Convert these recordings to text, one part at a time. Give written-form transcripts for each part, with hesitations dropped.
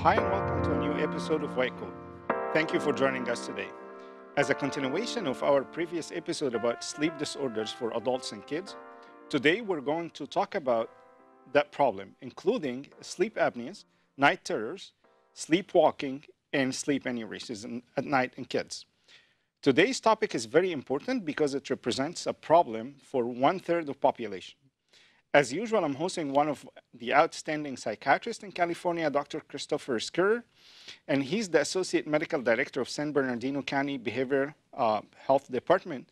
Hi and welcome to a new episode of White Coat. Thank you for joining us today. As a continuation of our previous episode about sleep disorders for adults and kids, today we're going to talk about that problem, including sleep apneas, night terrors, sleepwalking, and sleep aneurysms at night in kids. Today's topic is very important because it represents a problem for 1/3 of population. As usual, I'm hosting one of the outstanding psychiatrists in California, Dr. Christopher Schreur, and he's the Associate Medical Director of San Bernardino County Behavioral Health Department.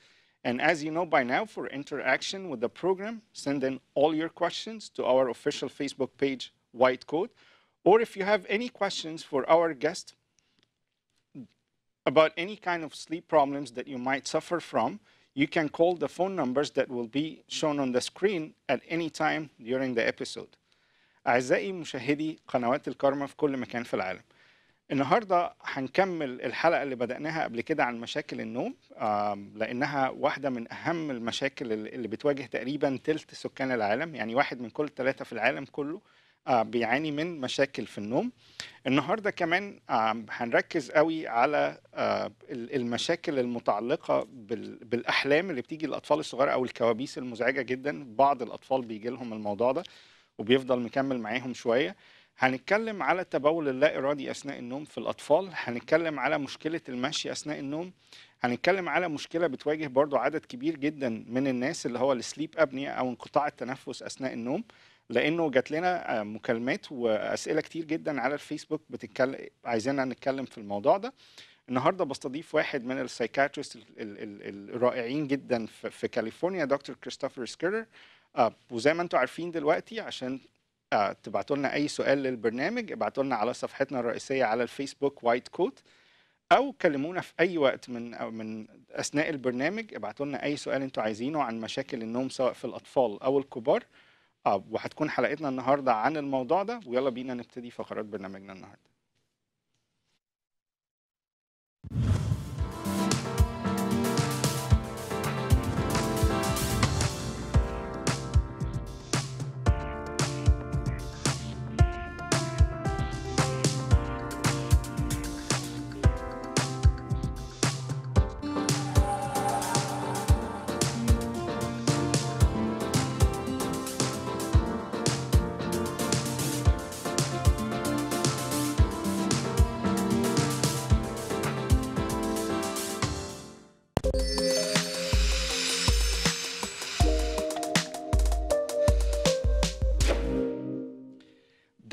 And as you know by now, for interaction with the program, send in all your questions to our official Facebook page, White Coat. Or if you have any questions for our guest about any kind of sleep problems that you might suffer from, you can call the phone numbers that will be shown on the screen at any time during the episode. أعزائي مشاهدي قنوات الكرمة في كل مكان في العالم. النهاردة هنكمل الحلقة اللي بدأناها قبل كده عن مشاكل النوم، لأنها واحدة من أهم المشاكل اللي بتواجه تقريبا تلت سكان العالم، يعني 1 من كل 3 في العالم كله بيعاني من مشاكل في النوم. النهارده كمان هنركز قوي على المشاكل المتعلقه بالاحلام اللي بتيجي للاطفال الصغار او الكوابيس المزعجه جدا. بعض الاطفال بيجي لهم الموضوع ده وبيفضل مكمل معاهم شويه. هنتكلم على التبول اللا ارادي اثناء النوم في الاطفال، هنتكلم على مشكله المشي اثناء النوم، هنتكلم على مشكله بتواجه برضو عدد كبير جدا من الناس اللي هو السليب ابنيا او انقطاع التنفس اثناء النوم، لانه جات لنا مكالمات واسئله كتير جدا على الفيسبوك عايزيننا نتكلم في الموضوع ده. النهارده بستضيف واحد من السايكاتريست الرائعين جدا في كاليفورنيا، دكتور كريستوفر سكيرر. وزي ما انتم عارفين دلوقتي، عشان تبعتوا لنا اي سؤال للبرنامج ابعتوا لنا على صفحتنا الرئيسيه على الفيسبوك وايت كوت، او كلمونا في اي وقت من اثناء البرنامج. ابعتوا لنا اي سؤال انتم عايزينه عن مشاكل النوم سواء في الاطفال او الكبار. وهتكون حلقتنا النهارده عن الموضوع ده، ويلا بينا نبتدي فقرات برنامجنا النهارده.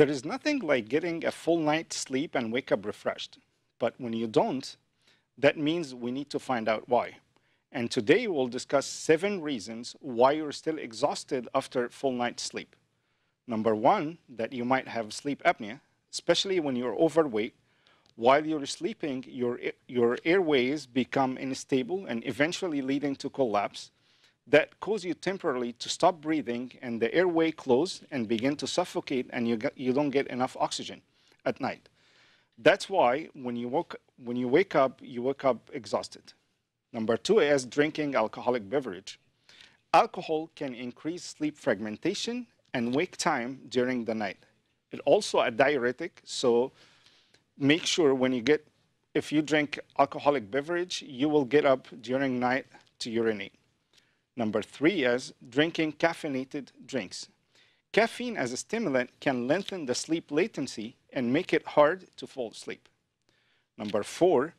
There is nothing like getting a full night's sleep and wake up refreshed. But when you don't, that means we need to find out why. And today we'll discuss 7 reasons why you're still exhausted after full night's sleep. Number 1, that you might have sleep apnea, especially when you're overweight. While you're sleeping, your airways become unstable and eventually leading to collapse. That cause you temporarily to stop breathing and the airway close and begin to suffocate, and you don't get enough oxygen at night. That's why when you wake up exhausted. Number 2 is drinking alcoholic beverage. Alcohol can increase sleep fragmentation and wake time during the night. It's also a diuretic, so make sure if you drink alcoholic beverage, you will get up during night to urinate. Number 3 is drinking caffeinated drinks. Caffeine as a stimulant can lengthen the sleep latency and make it hard to fall asleep. Number 4,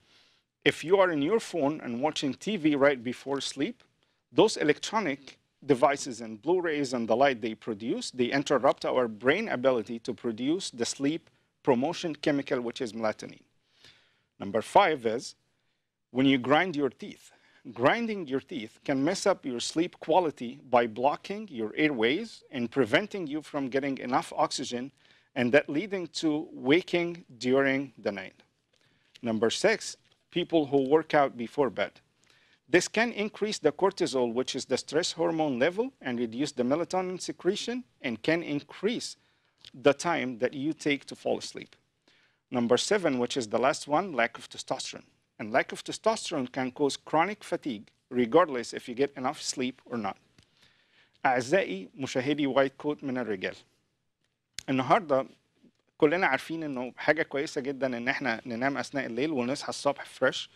if you are in your phone and watching TV right before sleep, those electronic devices and Blu-rays and the light they produce, they interrupt our brain ability to produce the sleep promotion chemical, which is melatonin. Number 5 is when you grind your teeth. Grinding your teeth can mess up your sleep quality by blocking your airways and preventing you from getting enough oxygen, and that leading to waking during the night. Number 6, people who work out before bed. This can increase the cortisol, which is the stress hormone level, and reduce the melatonin secretion, and can increase the time that you take to fall asleep. Number 7, which is the last one, lack of testosterone. And lack of testosterone can cause chronic fatigue regardless if you get enough sleep or not. أعزائي مشاهدي وايت كوت من الرجال. النهارده كلنا عارفين انه حاجه كويسه جدا ان احنا ننام اثناء الليل ونصحى الصبح فريش،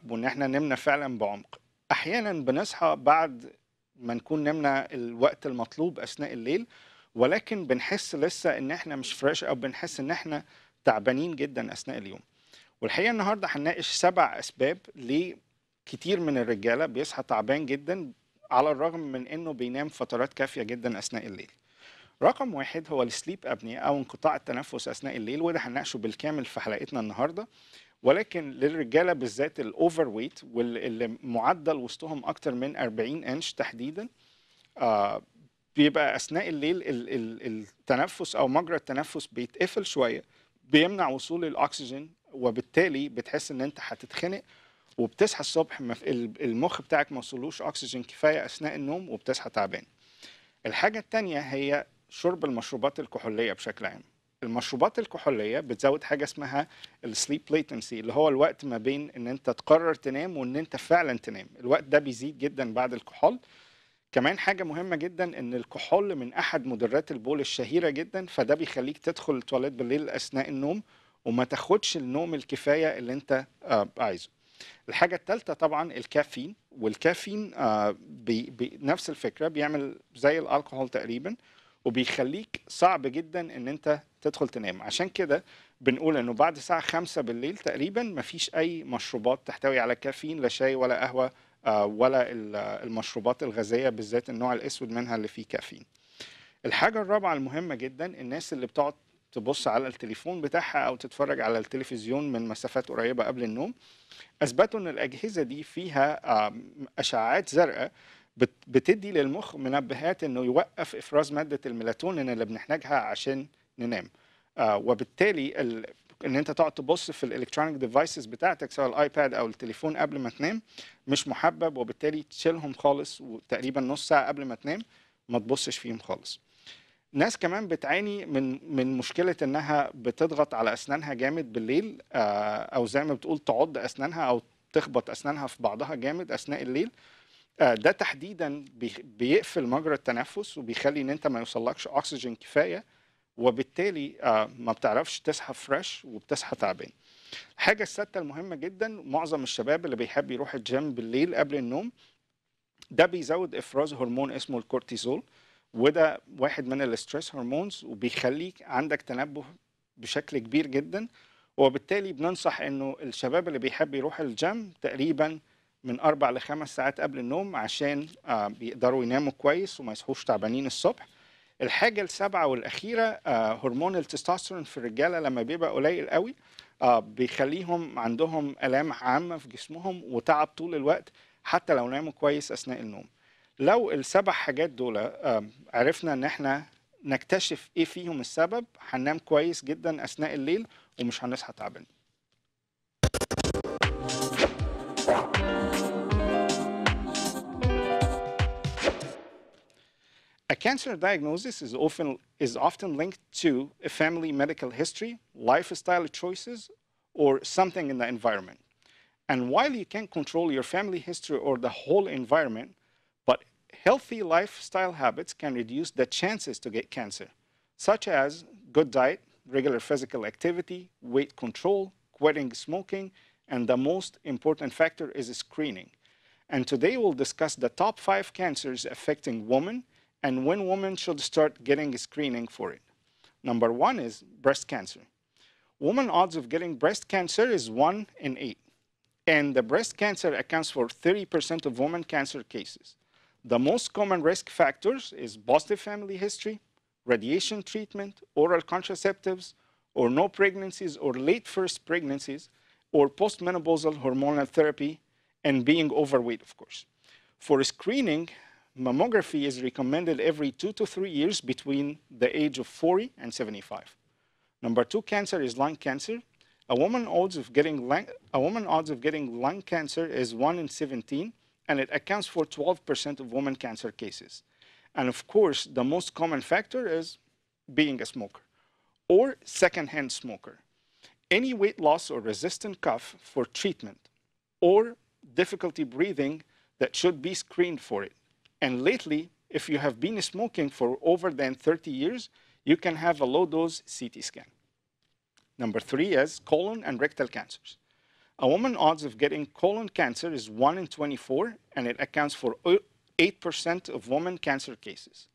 وان احنا نمنا فعلا بعمق. احيانا بنصحى بعد ما نكون نمنا الوقت المطلوب اثناء الليل، ولكن بنحس لسه ان احنا مش فريش، او بنحس ان احنا تعبانين جدا اثناء اليوم. والحقيقه النهارده هنناقش 7 اسباب ليه كتير من الرجاله بيصحى تعبان جدا على الرغم من انه بينام فترات كافيه جدا اثناء الليل. رقم 1 هو السليب ابنيا او انقطاع التنفس اثناء الليل، وده هنناقشه بالكامل في حلقتنا النهارده. ولكن للرجاله بالذات الاوفر ويت واللي معدل وسطهم اكتر من 40 انش تحديدا، بيبقى اثناء الليل التنفس او مجرى التنفس بيتقفل شويه، بيمنع وصول الاكسجين، وبالتالي بتحس ان انت هتتخنق، وبتصحى الصبح المخ بتاعك ما وصلوش اكسجين كفايه اثناء النوم، وبتصحى تعبان. الحاجه الثانيه هي شرب المشروبات الكحوليه بشكل عام. المشروبات الكحوليه بتزود حاجه اسمها السليب ليتنسي، اللي هو الوقت ما بين ان انت تقرر تنام وان انت فعلا تنام. الوقت ده بيزيد جدا بعد الكحول. كمان حاجة مهمة جدا ان الكحول من احد مدرات البول الشهيرة جدا، فده بيخليك تدخل التواليت بالليل اثناء النوم وما تاخدش النوم الكفاية اللي انت عايزه. الحاجة الثالثة طبعا الكافيين، والكافيين نفس الفكرة، بيعمل زي الكحول تقريبا، وبيخليك صعب جدا ان انت تدخل تنام. عشان كده بنقول انه بعد الساعة 5 بالليل تقريبا مفيش اي مشروبات تحتوي على كافيين، لا شاي ولا قهوة ولا المشروبات الغازية، بالذات النوع الاسود منها اللي فيه كافيين. الحاجة الرابعة المهمة جدا، الناس اللي بتقعد تبص على التليفون بتاعها او تتفرج على التلفزيون من مسافات قريبة قبل النوم، اثبتوا ان الاجهزة دي فيها اشعاعات زرقاء بتدي للمخ منبهات انه يوقف افراز مادة الميلاتونين اللي بنحتاجها عشان ننام. وبالتالي ان انت تقعد تبص في الالكترونيك ديفايسز بتاعتك سواء الايباد او التليفون قبل ما تنام مش محبب، وبالتالي تشيلهم خالص، وتقريبا نص ساعة قبل ما تنام ما تبصش فيهم خالص. ناس كمان بتعاني من مشكلة انها بتضغط على اسنانها جامد بالليل، او زي ما بتقول تعض اسنانها او تخبط اسنانها في بعضها جامد اثناء الليل. ده تحديدا بيقفل مجرى التنفس وبيخلي ان انت ما يوصلكش اكسجين كفاية، وبالتالي ما بتعرفش تصحى فريش وبتصحى تعبان. الحاجة السادسة المهمة جدا، معظم الشباب اللي بيحب يروح الجيم بالليل قبل النوم، ده بيزود افراز هرمون اسمه الكورتيزول، وده واحد من الاسترس هرمونز، وبيخليك عندك تنبه بشكل كبير جدا. وبالتالي بننصح انه الشباب اللي بيحب يروح الجيم تقريبا من 4 ل5 ساعات قبل النوم عشان بيقدروا يناموا كويس وما يصحوش تعبانين الصبح. الحاجة السابعة والأخيرة، هرمون التستوستيرون في الرجالة لما بيبقى قليل قوي بيخليهم عندهم آلام عامة في جسمهم وتعب طول الوقت حتى لو ناموا كويس أثناء النوم. لو ال7 حاجات دول عرفنا ان احنا نكتشف ايه فيهم السبب، هننام كويس جدا اثناء الليل ومش هنصحى تعبان. A cancer diagnosis is often linked to a family medical history, lifestyle choices, or something in the environment. And while you can't control your family history or the whole environment, but healthy lifestyle habits can reduce the chances to get cancer, such as good diet, regular physical activity, weight control, quitting smoking, and the most important factor is screening. And today we'll discuss the top 5 cancers affecting women and when women should start getting screening for it. Number 1 is breast cancer. Women odds of getting breast cancer is 1 in 8. And the breast cancer accounts for 30% of women cancer cases. The most common risk factors is positive family history, radiation treatment, oral contraceptives, or no pregnancies or late first pregnancies, or postmenopausal hormonal therapy, and being overweight, of course. For screening, mammography is recommended every 2 to 3 years between the age of 40 and 75. Number 2 cancer is lung cancer. A woman odds of getting lung cancer is 1 in 17, and it accounts for 12% of women cancer cases. And of course, the most common factor is being a smoker or secondhand smoker. Any weight loss or resistant cough for treatment or difficulty breathing that should be screened for it. And lately, if you have been smoking for over than 30 years, you can have a low-dose CT scan. Number 3 is colon and rectal cancers. A woman's odds of getting colon cancer is 1 in 24, and it accounts for 8% of women cancer cases.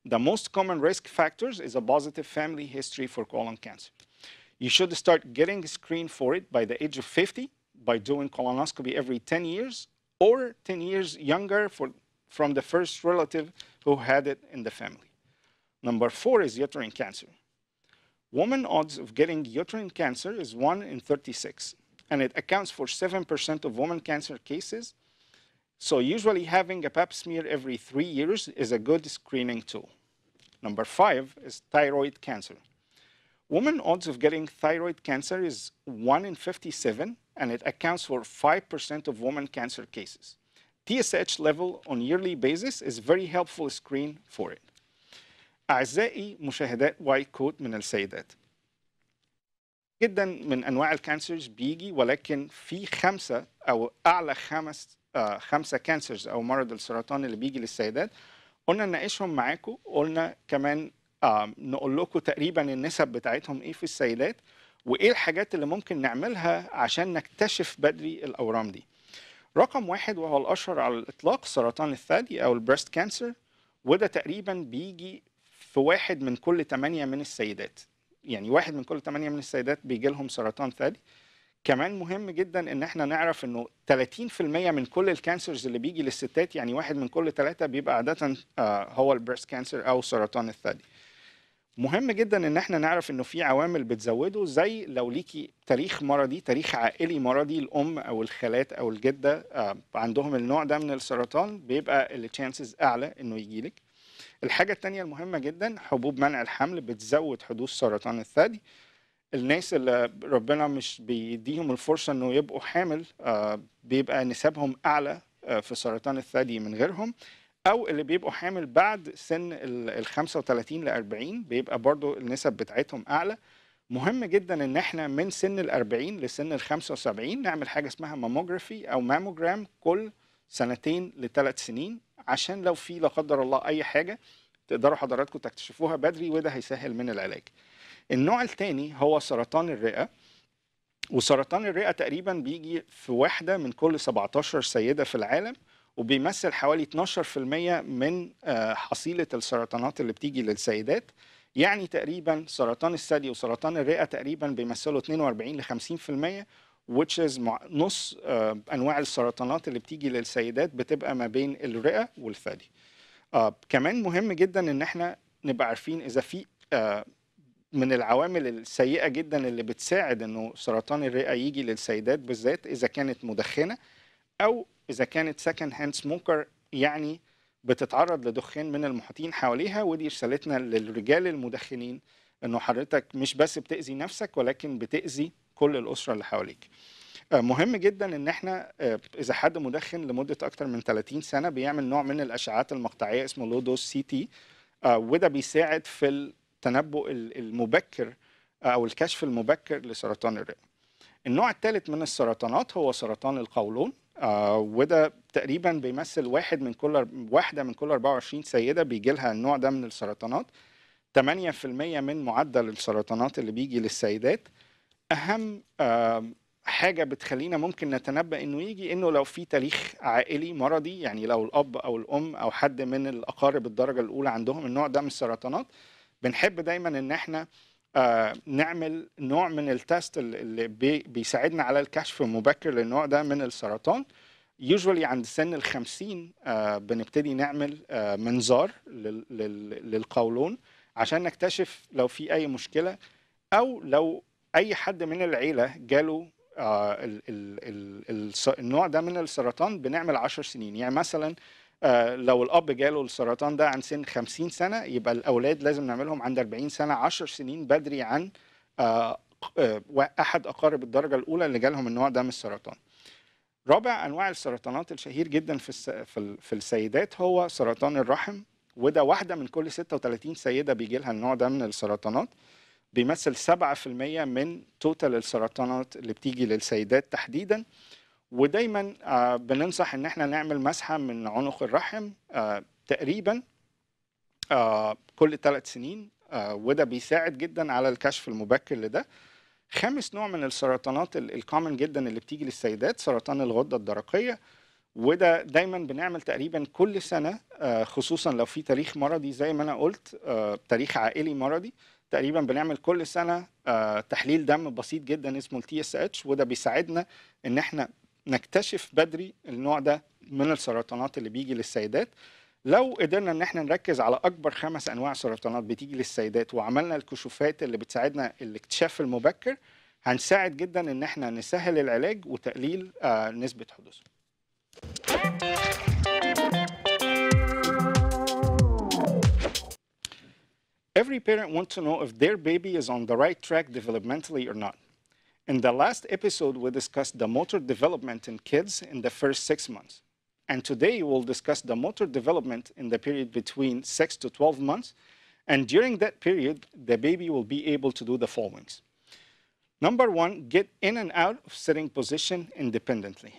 The most common risk factors is a positive family history for colon cancer. You should start getting screened for it by the age of 50 by doing colonoscopy every 10 years or 10 years younger from the first relative who had it in the family. Number 4 is uterine cancer. Woman odds of getting uterine cancer is 1 in 36, and it accounts for 7% of women cancer cases. So usually having a pap smear every 3 years is a good screening tool. Number 5 is thyroid cancer. Woman odds of getting thyroid cancer is 1 in 57, and it accounts for 5% of women cancer cases. TSH level on yearly basis is very helpful screen for it. أعزائي مشاهدات وايت كوت من السيدات. جدا من أنواع الكانسرز بيجي، ولكن في 5 أو أعلى 5 كانسرز أو مرض السرطان اللي بيجي للسيدات قلنا نناقشهم معاكم. قلنا كمان نقول لكم تقريبا النسب بتاعتهم إيه في السيدات، وإيه الحاجات اللي ممكن نعملها عشان نكتشف بدري الأورام دي. رقم 1 وهو الأشهر على الإطلاق سرطان الثدي أو البريست كانسر، وده تقريبا بيجي في 1 من كل 8 من السيدات. يعني 1 من كل 8 من السيدات بيجي لهم سرطان ثدي. كمان مهم جدا ان احنا نعرف انه 30% من كل الكانسرز اللي بيجي للستات، يعني 1 من كل 3 بيبقى عادة هو البريست كانسر او سرطان الثدي. مهم جدا ان احنا نعرف انه في عوامل بتزوده، زي لو ليكي تاريخ مرضي، تاريخ عائلي مرضي، الام او الخالات او الجده عندهم النوع ده من السرطان، بيبقى التشانسز اعلى انه يجيلك. الحاجة التانية المهمة جدا حبوب منع الحمل بتزود حدوث سرطان الثدي. الناس اللي ربنا مش بيديهم الفرصة انه يبقوا حامل بيبقى نسبهم اعلى في سرطان الثدي من غيرهم، او اللي بيبقوا حامل بعد سن ال 35 ل 40 بيبقى برضو النسب بتاعتهم اعلى. مهم جدا ان احنا من سن ال 40 لسن ال 75 نعمل حاجة اسمها ماموجرافي او ماموجرام كل 2 ل 3 سنين، عشان لو في لا قدر الله اي حاجة تقدروا حضراتكم تكتشفوها بدري، وده هيسهل من العلاج. النوع الثاني هو سرطان الرئة، وسرطان الرئة تقريبا بيجي في 1 من كل 17 سيدة في العالم، وبيمثل حوالي 12% من حصيلة السرطانات اللي بتيجي للسيدات. يعني تقريبا سرطان الثدي وسرطان الرئة تقريبا بيمثلوا 42 ل 50%، which is نص أنواع السرطانات اللي بتيجي للسيدات بتبقى ما بين الرئة والثدي. كمان مهم جدا ان احنا نبقى عارفين اذا في من العوامل السيئة جدا اللي بتساعد انه سرطان الرئة يجي للسيدات بالذات، اذا كانت مدخنة او اذا كانت سكند هاند سموكر، يعني بتتعرض لدخان من المحيطين حواليها. ودي رسالتنا للرجال المدخنين، انه حضرتك مش بس بتأذي نفسك ولكن بتأذي كل الأسرة اللي حواليك. مهم جدا ان احنا اذا حد مدخن لمدة اكتر من 30 سنة بيعمل نوع من الاشعاعات المقطعية اسمه لو دوز سي تي، وده بيساعد في التنبؤ المبكر او الكشف المبكر لسرطان الرئة. النوع الثالث من السرطانات هو سرطان القولون، وده تقريبا بيمثل 1 من كل 24 سيدة بيجي لها النوع ده من السرطانات. 8% من معدل السرطانات اللي بيجي للسيدات. اهم حاجة بتخلينا ممكن نتنبأ انه يجي انه لو في تاريخ عائلي مرضي، يعني لو الاب او الام او حد من الاقارب الدرجة الاولى عندهم النوع ده من السرطانات، بنحب دايما ان احنا نعمل نوع من التست اللي بيساعدنا على الكشف المبكر للنوع ده من السرطان. يوجوالي عند سن ال 50 بنبتدي نعمل منظار للقولون عشان نكتشف لو في اي مشكلة، او لو اي حد من العيلة جاله النوع ده من السرطان بنعمل 10 سنين. يعني مثلا لو الاب جاله السرطان ده عن سن 50 سنة، يبقى الاولاد لازم نعملهم عند 40 سنة، 10 سنين بدري عن احد اقارب الدرجة الاولى اللي جالهم النوع ده من السرطان. رابع انواع السرطانات الشهير جدا في السيدات هو سرطان الرحم، وده 1 من كل 36 سيدة بيجي لها النوع ده من السرطانات. بيمثل 7% من توتال السرطانات اللي بتيجي للسيدات تحديدا. ودايما بننصح ان احنا نعمل مسحة من عنق الرحم تقريبا كل 3 سنين، وده بيساعد جدا على الكشف المبكر لده. خامس نوع من السرطانات الكومن جدا اللي بتيجي للسيدات سرطان الغدة الدرقية، وده دايما بنعمل تقريبا كل سنة، خصوصا لو في تاريخ مرضي زي ما أنا قلت، تاريخ عائلي مرضي. تقريبا بنعمل كل سنة تحليل دم بسيط جدا اسمه TSH، وده بيساعدنا إن احنا نكتشف بدري النوع ده من السرطانات اللي بيجي للسيدات. لو قدرنا ان احنا نركز على اكبر 5 انواع سرطانات بتيجي للسيدات وعملنا الكشوفات اللي بتساعدنا الاكتشاف المبكر، هنساعد جدا ان احنا نسهل العلاج وتقليل نسبة حدوثه. Every parent wants to know if their baby is on the right track developmentally or not. In the last episode, we discussed the motor development in kids in the first 6 months. And today we'll discuss the motor development in the period between 6 to 12 months. And during that period, the baby will be able to do the following. Number 1, get in and out of sitting position independently.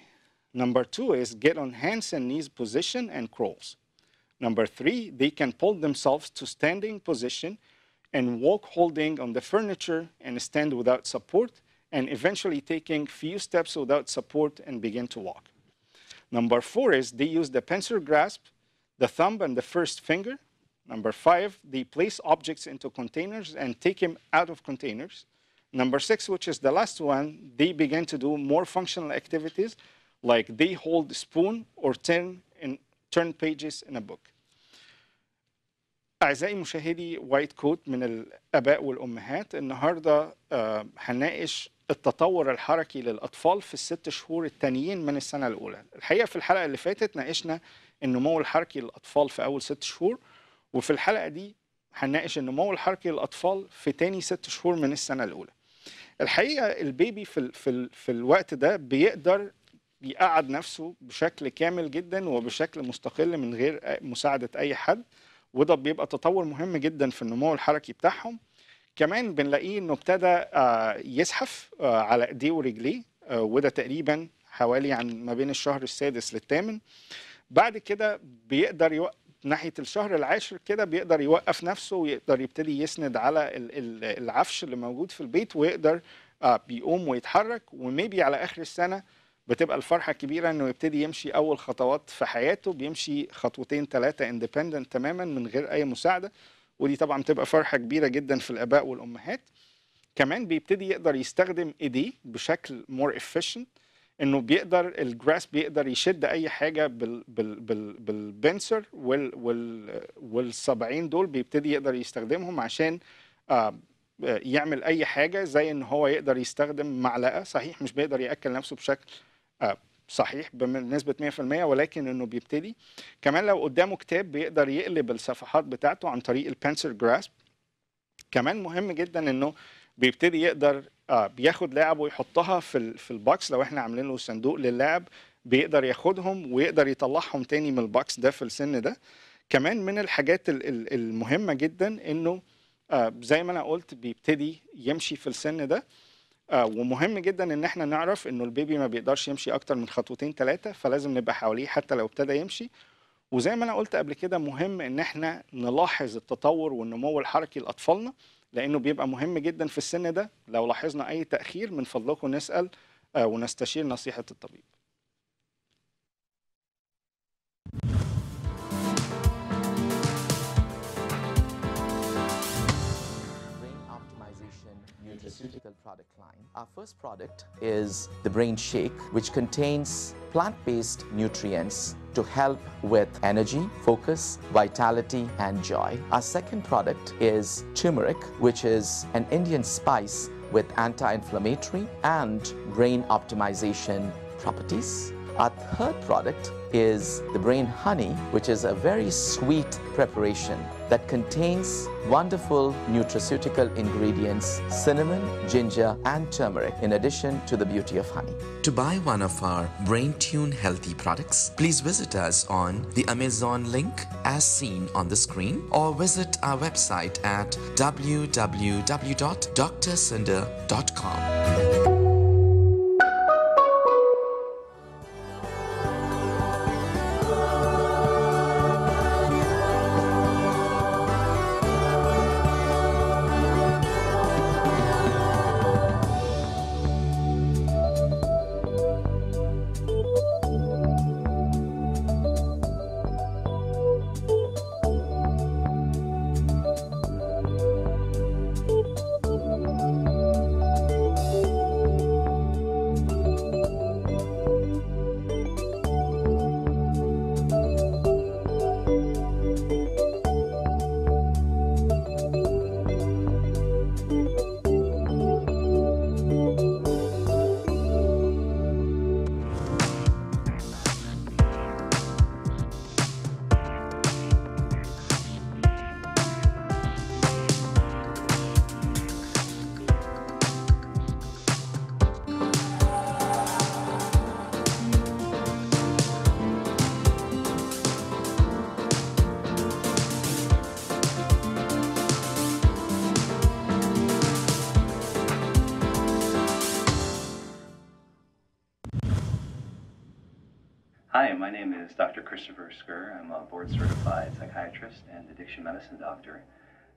Number 2 is get on hands and knees position and crawls. Number 3, they can pull themselves to standing position and walk holding on the furniture and stand without support, and eventually taking few steps without support and begin to walk. Number 4 is they use the pincer grasp, the thumb and the first finger. Number 5, they place objects into containers and take them out of containers. Number 6, which is the last one, they begin to do more functional activities, like they hold a spoon or turn pages in a book. أعزائي مشاهدي وايت كوت من الآباء والأمهات، النهاردة هنناقش التطور الحركي للأطفال في ال6 شهور التانيين من السنة الأولى. الحقيقة في الحلقة اللي فاتت ناقشنا النمو الحركي للأطفال في أول 6 شهور، وفي الحلقة دي هنناقش النمو الحركي للأطفال في تاني 6 شهور من السنة الأولى. الحقيقة البيبي في الوقت ده بيقدر يقعد نفسه بشكل كامل جدا وبشكل مستقل من غير مساعدة أي حد، وده بيبقى تطور مهم جدا في النمو الحركي بتاعهم. كمان بنلاقيه انه ابتدى يزحف على ايديه ورجليه، وده تقريبا حوالي عن ما بين الشهر السادس للثامن. بعد كده بيقدر ناحية الشهر العاشر كده بيقدر يوقف نفسه ويقدر يبتدي يسند على العفش اللي موجود في البيت، ويقدر بيقوم ويتحرك. وميبي على آخر السنة بتبقى الفرحة كبيرة انه يبتدي يمشي أول خطوات في حياته، بيمشي 2 3 independent تماما من غير أي مساعدة، ودي طبعا بتبقى فرحة كبيرة جدا في الآباء والأمهات. كمان بيبتدي يقدر يستخدم ايديه بشكل more efficient، انه بيقدر الجراس بيقدر يشد اي حاجة بالبنسر والصبعين دول بيبتدي يقدر يستخدمهم عشان يعمل اي حاجة، زي ان هو يقدر يستخدم معلقة. صحيح مش بيقدر يأكل نفسه بشكل صحيح بنسبة 100%، ولكن انه بيبتدي. كمان لو قدامه كتاب بيقدر يقلب الصفحات بتاعته عن طريق البنسر جراسب. كمان مهم جدا انه بيبتدي يقدر بياخد لعب ويحطها في الباكس. لو احنا عاملين له صندوق للعب بيقدر ياخدهم ويقدر يطلعهم تاني من الباكس ده في السن ده. كمان من الحاجات المهمة جدا انه زي ما انا قلت بيبتدي يمشي في السن ده، ومهم جدا ان احنا نعرف انه البيبي ما بيقدرش يمشي اكتر من 2 3، فلازم نبقى حواليه حتى لو ابتدى يمشي. وزي ما انا قلت قبل كده مهم ان احنا نلاحظ التطور والنمو الحركي لاطفالنا، لانه بيبقى مهم جدا في السن ده. لو لاحظنا اي تاخير من فضلكم نسال ونستشير نصيحه الطبيب. Nutraceutical product line. Our first product is the Brain Shake, which contains plant-based nutrients to help with energy, focus, vitality, and joy. Our second product is turmeric, which is an Indian spice with anti-inflammatory and brain optimization properties. Our third product is the Brain Honey, which is a very sweet preparation that contains wonderful nutraceutical ingredients, cinnamon, ginger, and turmeric, in addition to the beauty of honey. To buy one of our Brain Tune healthy products, please visit us on the Amazon link as seen on the screen, or visit our website at www.drsunder.com. Hi, my name is Dr. Christopher Schreur. I'm a board-certified psychiatrist and addiction medicine doctor.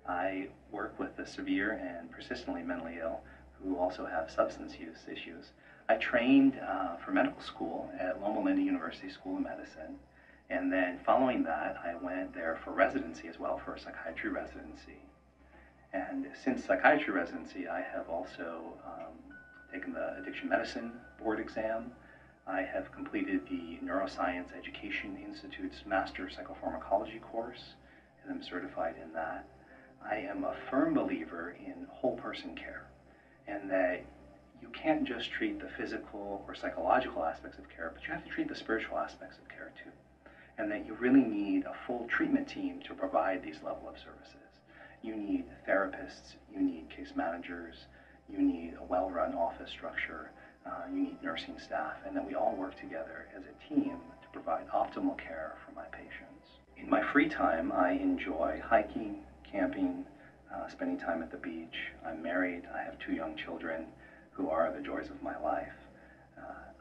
I work with the severe and persistently mentally ill who also have substance use issues. I trained for medical school at Loma Linda University School of Medicine, and then following that, I went there for residency as well, for a psychiatry residency. And since psychiatry residency, I have also taken the addiction medicine board exam. I have completed the Neuroscience Education Institute's Master Psychopharmacology course, and I'm certified in that. I am a firm believer in whole person care, and that you can't just treat the physical or psychological aspects of care, but you have to treat the spiritual aspects of care too. And that you really need a full treatment team to provide these level of services. You need therapists, you need case managers, you need a well-run office structure, you need nursing staff, and that we all work together as a team to provide optimal care for my patients. In my free time, I enjoy hiking, camping, spending time at the beach. I'm married, I have 2 young children who are the joys of my life.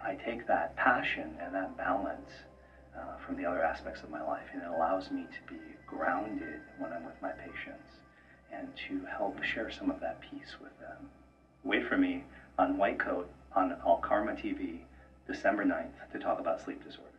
I take that passion and that balance from the other aspects of my life, and it allows me to be grounded when I'm with my patients and to help share some of that peace with them. Wait for me on White Coat on Alkarma TV, December 9th, to talk about sleep disorders.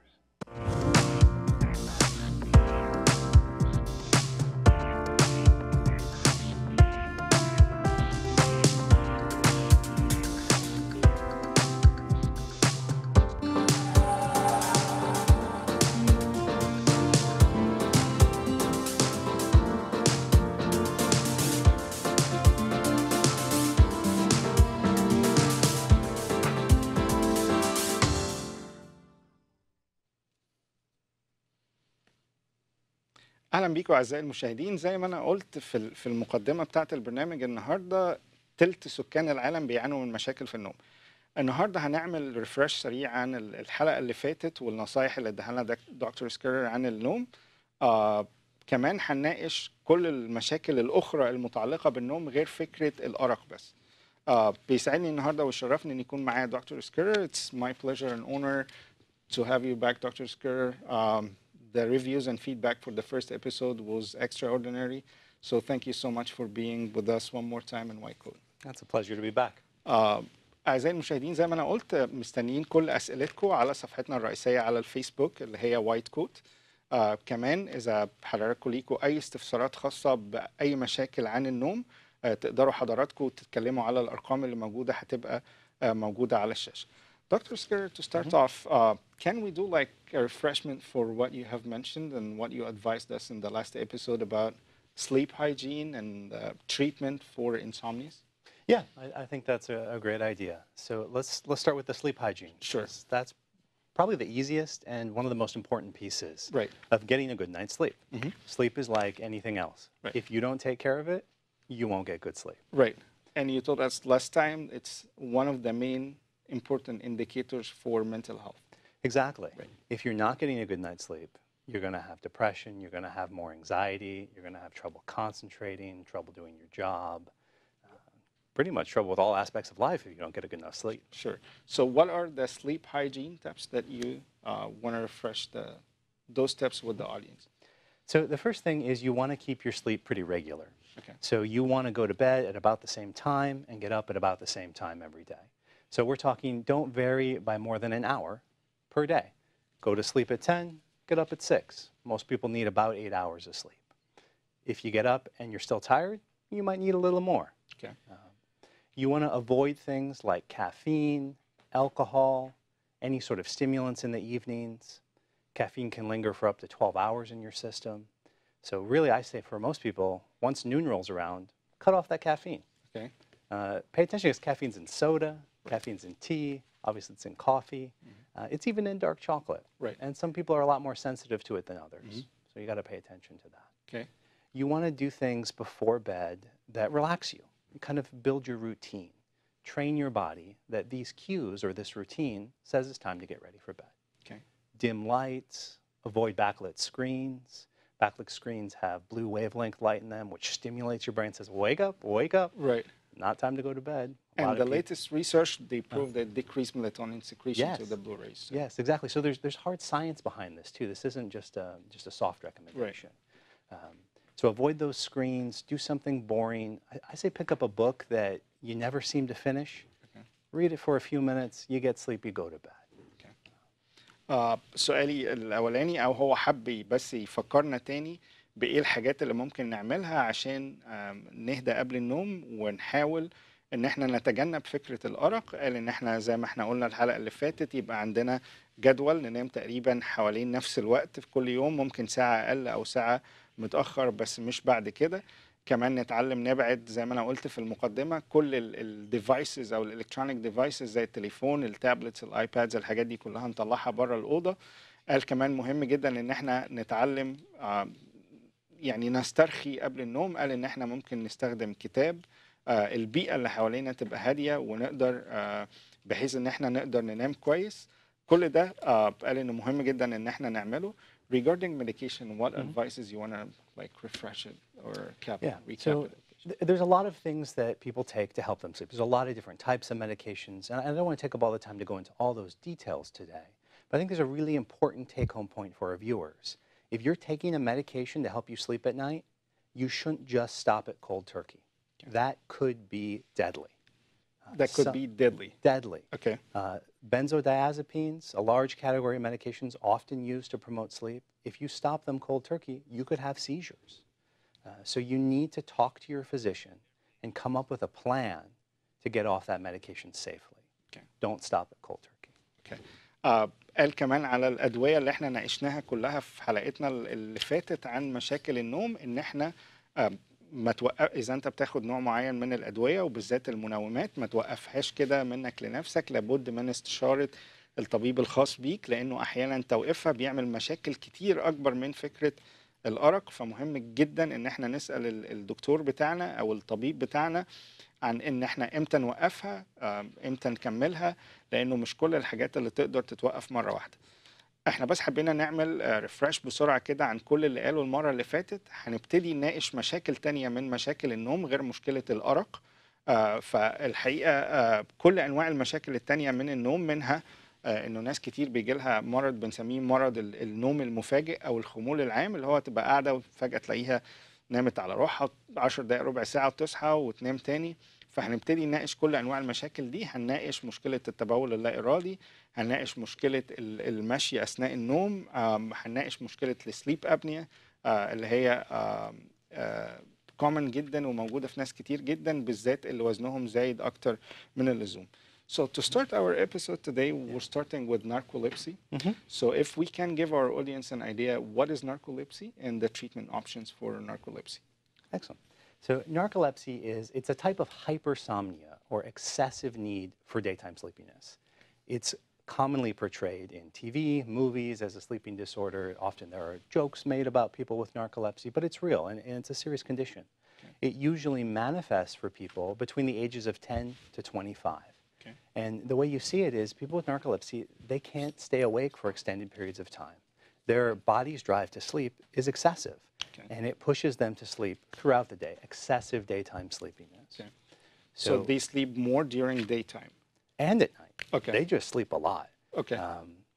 اهلا بيكم اعزائي المشاهدين. زي ما انا قلت في المقدمه بتاعه البرنامج، النهارده تلت سكان العالم بيعانوا من مشاكل في النوم. النهارده هنعمل ريفرش سريع عن الحلقه اللي فاتت والنصايح اللي اداها لنا دكتور سكيرر عن النوم. كمان هنناقش كل المشاكل الاخرى المتعلقه بالنوم غير فكره الارق بس. بيسعدني النهارده ويشرفني ان يكون معايا دكتور سكيرر. It's my pleasure and honor to have you back, Dr. Schreur. The reviews and feedback for the first episode was extraordinary. So thank you so much for being with us one more time in White Coat. That's a pleasure to be back. أعزائي المشاهدين، زي ما أنا قلت مستنيين كل أسئلتكم على صفحتنا الرئيسية على الفيسبوك اللي هي وايت كوت. كمان إذا حضراتكم ليكم أي استفسارات خاصة بأي مشاكل عن النوم، تقدروا حضراتكم تتكلموا على الأرقام اللي موجودة، هتبقى موجودة على الشاشة. Dr. Schreur, to start off, can we do like a refreshment for what you have mentioned and what you advised us in the last episode about sleep hygiene and treatment for insomnia? Yeah, I think that's a great idea. So let's start with the sleep hygiene. Sure. That's probably the easiest and one of the most important pieces of getting a good night's sleep. Sleep is like anything else. If you don't take care of it, you won't get good sleep. Right. And you told us last time it's one of the main important indicators for mental health. Exactly. If you're not getting a good night's sleep, you're going to have depression, you're going to have more anxiety, you're going to have trouble concentrating, trouble doing your job, pretty much trouble with all aspects of life if you don't get a good enough sleep. Sure. So what are the sleep hygiene tips that you want to refresh those tips with the audience? So the first thing is you want to keep your sleep pretty regular. Okay. So you want to go to bed at about the same time and get up at about the same time every day. So we're talking, don't vary by more than an hour per day. Go to sleep at 10, get up at 6. Most people need about 8 hours of sleep. If you get up and you're still tired, you might need a little more. Okay. You want to avoid things like caffeine, alcohol, any sort of stimulants in the evenings. Caffeine can linger for up to 12 hours in your system. So really, I say for most people, once noon rolls around, cut off that caffeine. Okay. Pay attention because caffeine's in soda, caffeine's in tea, obviously it's in coffee. It's even in dark chocolate. Right. And some people are a lot more sensitive to it than others. So you got to pay attention to that. Okay. You want to do things before bed that relax you. Kind of build your routine. Train your body that these cues or this routine says it's time to get ready for bed. Okay. Dim lights, avoid backlit screens. Backlit screens have blue wavelength light in them, which stimulates your brain, says, wake up, wake up. Right. not time to go to bed. And the latest research, they prove that decreased melatonin secretion to the blue rays. So. Yes, exactly. So there's hard science behind this too. This isn't just a soft recommendation. Right. So avoid those screens. Do something boring. I say pick up a book that you never seem to finish. Okay. Read it for a few minutes. You get sleepy. Go to bed. سؤالي الأولاني أو هو حب بس يفكرنا تاني بإيه الحاجات اللي ممكن نعملها عشان نهدى قبل النوم ونحاول إن احنا نتجنب فكرة الأرق. قال إن احنا زي ما احنا قلنا الحلقة اللي فاتت يبقى عندنا جدول ننام تقريبا حوالين نفس الوقت في كل يوم، ممكن ساعة أقل أو ساعة متأخر بس مش بعد كده. كمان نتعلم نبعد زي ما انا قلت في المقدمه كل الديفايسز او الالكترونيك ديفايسز زي التليفون، التابلتس، الايبادز، الحاجات دي كلها نطلعها بره الاوضه. قال كمان مهم جدا ان احنا نتعلم يعني نسترخي قبل النوم. قال ان احنا ممكن نستخدم كتاب، البيئه اللي حوالينا تبقى هاديه ونقدر بحيث ان احنا نقدر ننام كويس. كل ده قال انه مهم جدا ان احنا نعمله. Regarding medication, what advices you want to like refresh it or recap so it? There's a lot of things that people take to help them sleep. There's a lot of different types of medications, and I don't want to take up all the time to go into all those details today. But I think there's a really important take-home point for our viewers. If you're taking a medication to help you sleep at night, you shouldn't just stop at cold turkey. Okay. That could be deadly. That could be deadly. Deadly. Okay. Benzodiazepines, a large category of medications often used to promote sleep. If you stop them cold turkey, you could have seizures. So you need to talk to your physician and come up with a plan to get off that medication safely. Okay. Don't stop at cold turkey. Okay. قال كمان على الأدوية اللي احنا ناقشناها كلها في حلقتنا اللي فاتت عن مشاكل النوم، ان احنا ما توقف اذا انت بتاخد نوع معين من الادويه وبالذات المنومات ما توقفهاش كده منك لنفسك، لابد من استشاره الطبيب الخاص بيك لانه احيانا توقيفها بيعمل مشاكل كتير اكبر من فكره الارق. فمهم جدا ان احنا نسال الدكتور بتاعنا او الطبيب بتاعنا عن ان احنا امتى نوقفها امتى نكملها، لانه مش كل الحاجات اللي تقدر تتوقف مره واحده. احنا بس حبينا نعمل ريفرش بسرعه كده عن كل اللي قاله المره اللي فاتت. هنبتدي نناقش مشاكل تانية من مشاكل النوم غير مشكله الارق. فالحقيقه كل انواع المشاكل التانية من النوم، منها انه ناس كتير بيجي لها مرض بنسميه مرض النوم المفاجئ او الخمول العام، اللي هو تبقى قاعده وفجاه تلاقيها نامت على روحها 10 دقائق ربع ساعه وتصحى وتنام تاني. فهنبتدي نناقش كل انواع المشاكل دي. هنناقش مشكله التبول اللا ارادي، هنناقش مشكله المشي اثناء النوم، هنناقش مشكله السليب ابنيا اللي هي كومن جدا وموجوده في ناس كتير جدا بالذات اللي وزنهم زايد اكتر من اللزوم. So to start our episode today, we're starting with narcolepsy. So if we can give our audience an idea, what is narcolepsy and the treatment options for narcolepsy? Excellent. So narcolepsy it's a type of hypersomnia or excessive need for daytime sleepiness. It's commonly portrayed in TV, movies as a sleeping disorder. Often there are jokes made about people with narcolepsy, but it's real and it's a serious condition. Okay. It usually manifests for people between the ages of 10 to 25. Okay. And the way you see it is people with narcolepsy, they can't stay awake for extended periods of time. Their body's drive to sleep is excessive. Okay. And it pushes them to sleep throughout the day, excessive daytime sleepiness. Okay. So they sleep more during daytime? And at night. Okay. They just sleep a lot. Okay.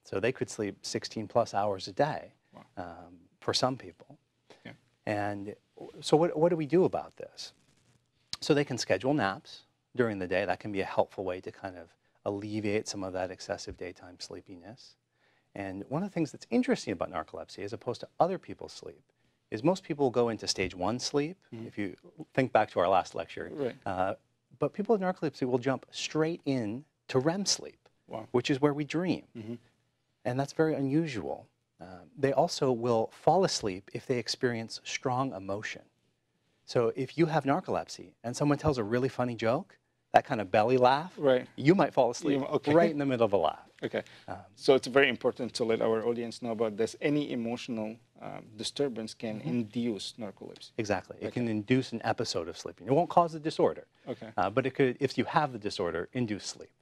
So they could sleep 16 plus hours a day. Wow. For some people. Yeah. And so what do we do about this? So they can schedule naps during the day. That can be a helpful way to kind of alleviate some of that excessive daytime sleepiness. And one of the things that's interesting about narcolepsy as opposed to other people's sleep is most people go into stage 1 sleep, if you think back to our last lecture. Right. But people with narcolepsy will jump straight in to REM sleep, wow. which is where we dream. And that's very unusual. They also will fall asleep if they experience strong emotion. So if you have narcolepsy and someone tells a really funny joke, that kind of belly laugh, right. you might fall asleep right in the middle of a laugh. Okay. So it's very important to let our audience know about this. Any emotional disturbance can induce narcolepsy. Exactly. It can induce an episode of sleeping. It won't cause the disorder. Okay. But it could, if you have the disorder, induce sleep.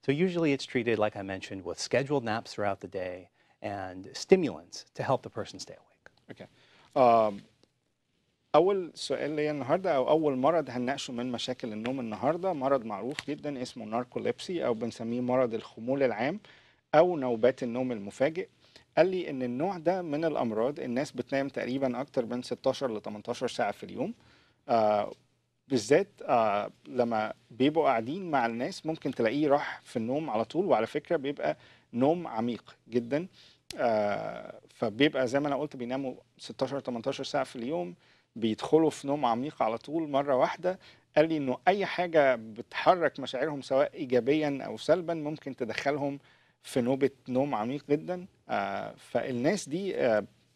So usually it's treated, like I mentioned, with scheduled naps throughout the day and stimulants to help the person stay awake. Okay. أول سؤال ليا النهاردة أو أول مرض هنناقشه من مشاكل النوم النهاردة مرض معروف جدا اسمه ناركوليبسي أو بنسميه مرض الخمول العام أو نوبات النوم المفاجئ. قال لي إن النوع ده من الأمراض الناس بتنام تقريبا أكتر من 16 ل 18 ساعة في اليوم. بالذات لما بيبقوا قاعدين مع الناس ممكن تلاقيه راح في النوم على طول، وعلى فكرة بيبقى نوم عميق جدا. فبيبقى زي ما أنا قلت بيناموا 16 18 ساعة في اليوم، بيدخلوا في نوم عميق على طول مرة واحدة. قال لي إنه أي حاجة بتحرك مشاعرهم سواء إيجابيا أو سلبا ممكن تدخلهم في نوبة نوم عميق جدا. فالناس دي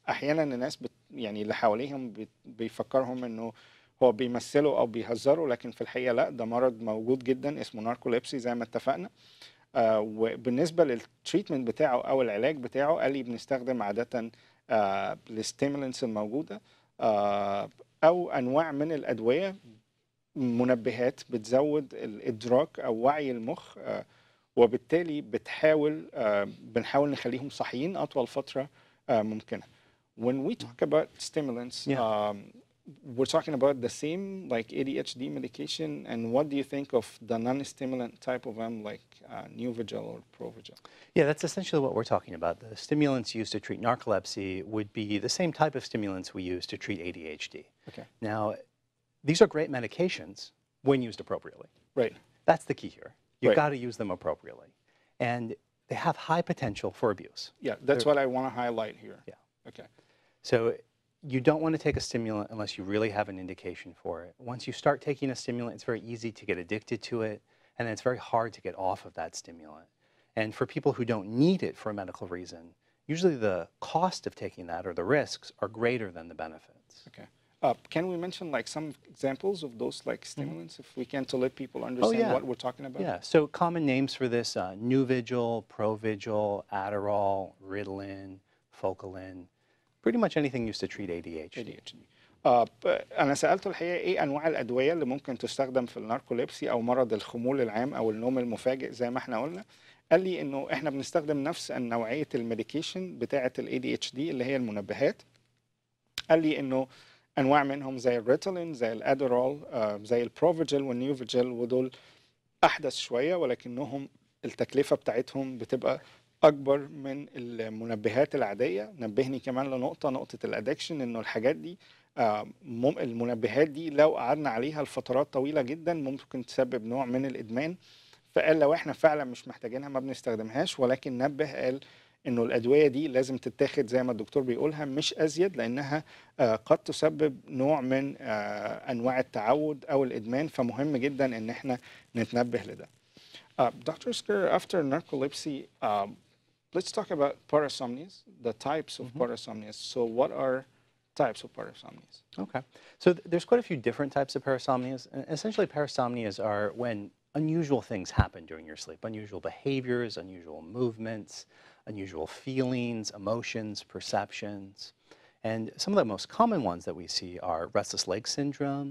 أحيانا الناس يعني اللي حواليهم بيفكرهم إنه هو بيمثلوا او بيهزروا، لكن في الحقيقه لا، ده مرض موجود جدا اسمه ناركوليبسي زي ما اتفقنا. وبالنسبه للتريتمنت بتاعه او العلاج بتاعه قال لي بنستخدم عاده الستيمولنتس الموجوده او انواع من الادويه، منبهات بتزود الادراك او وعي المخ، وبالتالي بنحاول نخليهم صاحيين اطول فتره ممكنه. When we talk about stimulants, we're talking about the same like ADHD medication, and what do you think of the non-stimulant type of them like Nuvigil or Provigil? Yeah, that's essentially what we're talking about. The stimulants used to treat narcolepsy would be the same type of stimulants we use to treat ADHD. Okay. Now, these are great medications when used appropriately. Right. That's the key here. You've Right. got to use them appropriately. And they have high potential for abuse. Yeah, that's what I want to highlight here. Yeah. Okay. So you don't want to take a stimulant unless you really have an indication for it. Once you start taking a stimulant, it's very easy to get addicted to it, and then it's very hard to get off of that stimulant. And for people who don't need it for a medical reason, usually the cost of taking that or the risks are greater than the benefits. Okay. Can we mention like some examples of those like stimulants, if we can, to let people understand what we're talking about? Yeah, so common names for this, Nuvigil, Provigil, Adderall, Ritalin, Focalin, pretty much anything used to treat ADHD. أنا سألته الحقيقة إيه أنواع الأدوية اللي ممكن تستخدم في الناركوليبسي أو مرض الخمول العام أو النوم المفاجئ زي ما احنا قلنا. قال لي إنه إحنا بنستخدم نفس نوعية الميديكيشن بتاعة ال ADHD اللي هي المنبهات. قال لي إنه أنواع منهم زي الريتالين، زي الأدرول، زي البروفيجيل والنيوفيجيل، ودول أحدث شوية ولكنهم التكلفة بتاعتهم بتبقى أكبر من المنبهات العادية. نبهني كمان نقطة الأدكشن، إنه الحاجات دي المنبهات دي لو قعدنا عليها لفترات طويلة جدا ممكن تسبب نوع من الإدمان. فقال لو احنا فعلا مش محتاجينها ما بنستخدمهاش، ولكن نبه قال إنه الأدوية دي لازم تتاخد زي ما الدكتور بيقولها مش أزيد، لأنها قد تسبب نوع من أنواع التعود أو الإدمان، فمهم جدا إن احنا نتنبه لده. Dr. Schreur, after narcolepsy, let's talk about parasomnias, the types of parasomnias. So what are types of parasomnias? Okay. So there's quite a few different types of parasomnias. And essentially, parasomnias are when unusual things happen during your sleep, unusual behaviors, unusual movements, unusual feelings, emotions, perceptions. And some of the most common ones that we see are restless leg syndrome,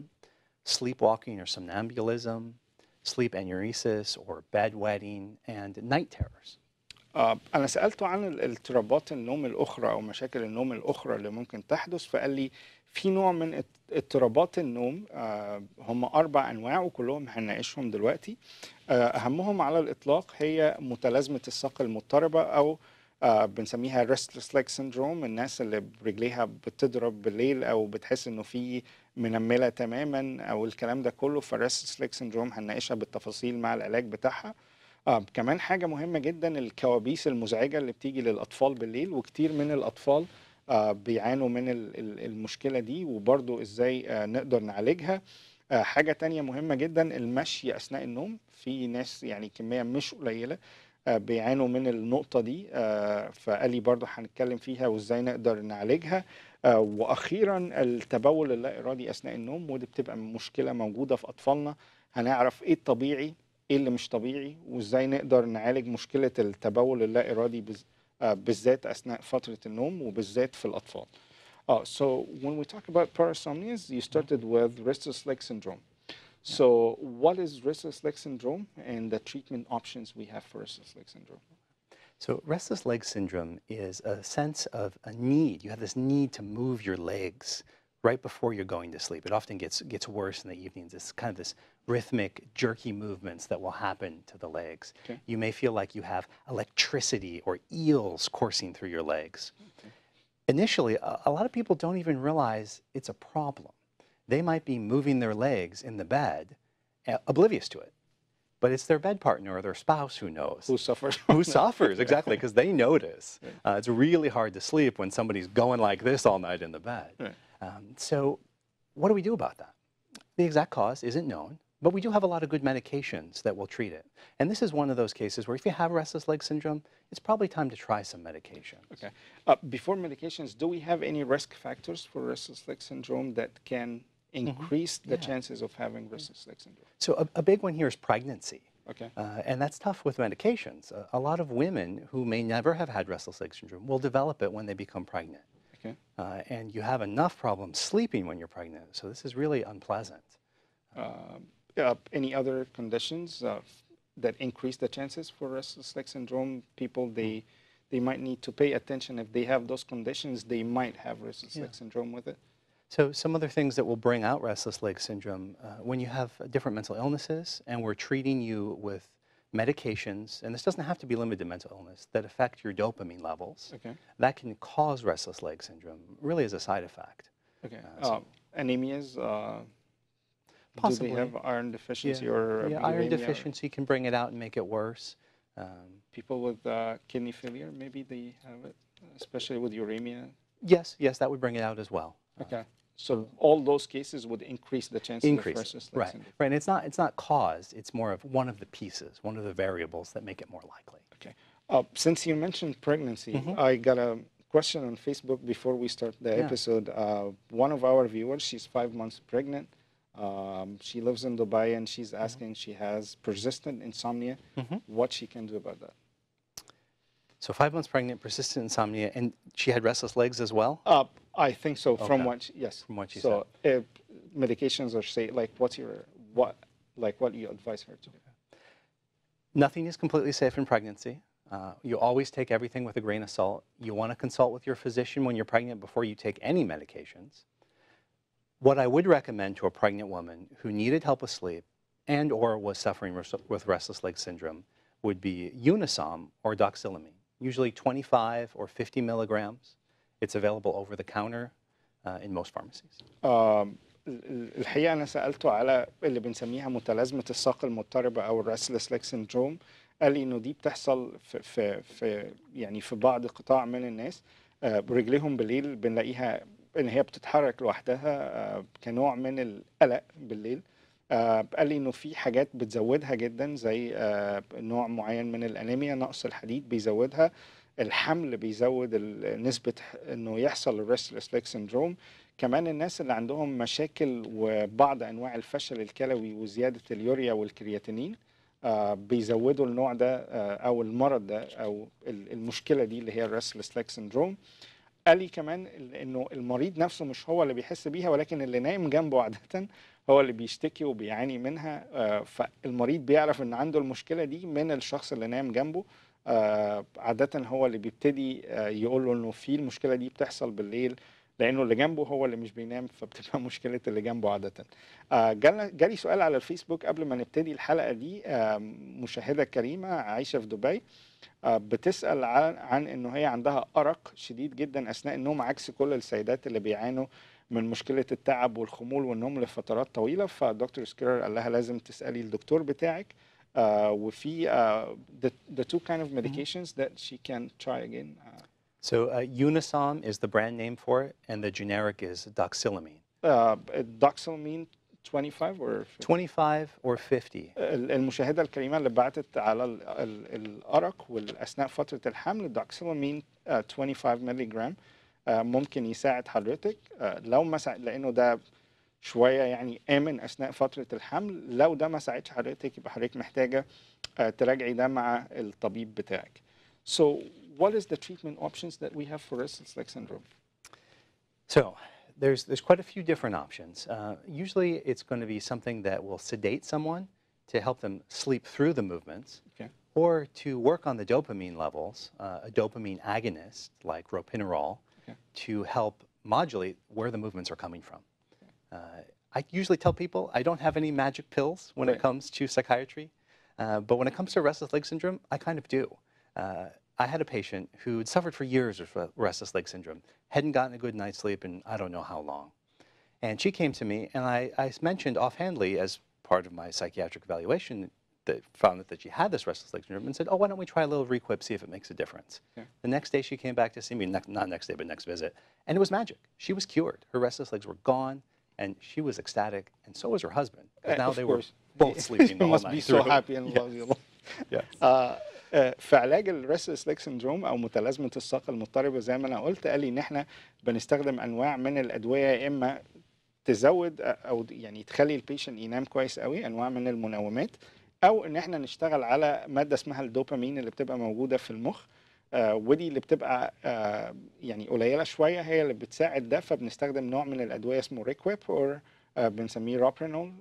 sleepwalking or somnambulism, sleep enuresis or bedwetting, and night terrors. أنا سألته عن الاضطرابات النوم الأخرى أو مشاكل النوم الأخرى اللي ممكن تحدث، فقال لي في نوع من اضطرابات النوم هم 4 أنواع وكلهم هنناقشهم دلوقتي. أهمهم على الإطلاق هي متلازمة الساق المضطربة أو بنسميها restless leg syndrome، الناس اللي برجليها بتضرب بالليل أو بتحس إنه في منملة تماما أو الكلام ده كله. فالrestless leg syndrome هنناقشها بالتفاصيل مع العلاج بتاعها. كمان حاجة مهمة جدا الكوابيس المزعجة اللي بتيجي للأطفال بالليل، وكتير من الأطفال بيعانوا من المشكلة دي، وبرضو إزاي نقدر نعالجها. حاجة تانية مهمة جدا المشي أثناء النوم، في ناس يعني كمية مش قليلة بيعانوا من النقطة دي، فقال لي برضو هنتكلم فيها وإزاي نقدر نعالجها. وأخيرا التبول اللا إرادي أثناء النوم، ودي بتبقى مشكلة موجودة في أطفالنا. هنعرف إيه الطبيعي ايه اللي مش طبيعي وازاي نقدر نعالج مشكلة التبول اللا إرادي بالذات أثناء فترة النوم وبالذات في الأطفال. So when we talk about parasomnias, you started with restless leg syndrome. So what is restless leg syndrome and the treatment options we have for restless leg syndrome? So restless leg syndrome is a sense of a need. You have this need to move your legs right before you're going to sleep. It often gets worse in the evenings. It's kind of this rhythmic, jerky movements that will happen to the legs. Okay. You may feel like you have electricity or eels coursing through your legs. Okay. Initially, a lot of people don't even realize it's a problem. They might be moving their legs in the bed, oblivious to it. But it's their bed partner or their spouse who knows. Who suffers? Who suffers, exactly, because they notice. It's really hard to sleep when somebody's going like this all night in the bed. Right. So what do we do about that? The exact cause isn't known, but we do have a lot of good medications that will treat it. And this is one of those cases where if you have restless leg syndrome, it's probably time to try some medication. Okay. Before medications, do we have any risk factors for restless leg syndrome that can increase the chances of having restless leg syndrome? So a big one here is pregnancy. Okay. And that's tough with medications. A lot of women who may never have had restless leg syndrome will develop it when they become pregnant. Okay. And you have enough problems sleeping when you're pregnant, so this is really unpleasant. Any other conditions that increase the chances for restless leg syndrome? People, they might need to pay attention. If they have those conditions, they might have restless leg syndrome with it. So some other things that will bring out restless leg syndrome, when you have different mental illnesses and we're treating you with medications, and this doesn't have to be limited to mental illness, that affect your dopamine levels, that can cause restless leg syndrome, really as a side effect. Okay. Anemias, possibly. Do they have iron deficiency or iron deficiency can bring it out and make it worse. People with kidney failure, maybe they have it, especially with uremia? Yes, that would bring it out as well. Okay. So all those cases would increase the chances of restless leg syndrome. Right. And it's not caused, it's more of one of the pieces, one of the variables that make it more likely. Okay. Since you mentioned pregnancy, I got a question on Facebook before we start the episode. One of our viewers, she's 5 months pregnant. She lives in Dubai and she's asking, she has persistent insomnia, what she can do about that. So 5 months pregnant, persistent insomnia, and she had restless legs as well? I think so. Okay. From what she said. So if medications are like what you advise her to do? Nothing is completely safe in pregnancy. You always take everything with a grain of salt. You want to consult with your physician when you're pregnant before you take any medications. What I would recommend to a pregnant woman who needed help with sleep and or was suffering with restless leg syndrome would be Unisom or doxylamine, usually 25 or 50 milligrams. It's available over the counter in most pharmacies. الحقيقة أنا سألته على اللي بنسميها متلازمة الساق المضطربة أو الريستلس لاج سيندروم. قال لي إنه دي بتحصل في بعض قطاع من الناس برجليهم بالليل بنلاقيها إن هي بتتحرك لوحدها كنوع من القلق بالليل. قال لي إنه في حاجات بتزودها جدا زي نوع معين من الأنيميا، نقص الحديد بيزودها، الحمل بيزود نسبة إنه يحصل الريستلس لاج سيندروم. كمان الناس اللي عندهم مشاكل وبعض أنواع الفشل الكلوي وزيادة اليوريا والكرياتينين بيزودوا النوع ده أو المرض ده أو المشكلة دي اللي هي الريستلس لاج سيندروم. قال لي كمان إنه المريض نفسه مش هو اللي بيحس بيها، ولكن اللي نايم جنبه عادة هو اللي بيشتكي وبيعاني منها. فالمريض بيعرف إن عنده المشكلة دي من الشخص اللي نايم جنبه. عادة هو اللي بيبتدي يقول له إنه في المشكلة دي بتحصل بالليل، لأنه اللي جنبه هو اللي مش بينام، فبتبقى مشكلة اللي جنبه عادة. جالي سؤال على الفيسبوك قبل ما نبتدي الحلقة دي. مشاهدة كريمة عايشة في دبي بتسأل عن إنه هي عندها أرق شديد جدا أثناء النوم عكس كل السيدات اللي بيعانوا من مشكلة التعب والخمول والنوم لفترات طويلة. فدكتور سكرير قال لها لازم تسألي الدكتور بتاعك. وفي the two kind of medications that she can try again. So Unisom is the brand name for it, and the generic is doxylamine. Doxylamine 25 or 50? 25 or 50. المشاهدة الكريمة اللي بعتت على الأرق والأثناء فترة الحمل doxylamine 25 ملي جرام ممكن يساعد حضرتك لو ما لأنه ده شوية يعني آمن أثناء فترة الحمل. لو ده ما ساعدش حضرتك يبقى حضرتك محتاجة تراجعي ده مع الطبيب بتاعك. So what is the treatment options that we have for restless leg syndrome? So there's quite a few different options. Usually it's going to be something that will sedate someone to help them sleep through the movements, or to work on the dopamine levels, a dopamine agonist like ropinirole, to help modulate where the movements are coming from. I usually tell people I don't have any magic pills when it comes to psychiatry, but when it comes to restless leg syndrome, I kind of do. I had a patient who had suffered for years with restless leg syndrome, hadn't gotten a good night's sleep in I don't know how long. And she came to me, and I mentioned offhandedly as part of my psychiatric evaluation that found that she had this restless leg syndrome and said, oh, why don't we try a little requip, see if it makes a difference. Yeah. The next day she came back to see me, not next day, but next visit, and it was magic. She was cured. Her restless legs were gone, and she was ecstatic, and so was her husband. Now they were both sleeping the whole night. Must be so happy and love you. Yes. في علاج الريستلس ليج سندروم او متلازمه الساق المضطربه زي ما انا قلت، قال لي ان احنا بنستخدم انواع من الادويه، يا اما تزود او يعني تخلي البيشنت ينام كويس قوي، انواع من المنومات، او ان احنا نشتغل على ماده اسمها الدوبامين اللي بتبقى موجوده في المخ، ودي اللي بتبقى يعني قليله شويه، هي اللي بتساعد ده. فبنستخدم نوع من الادويه اسمه ريكويب او بنسميه رابرينول،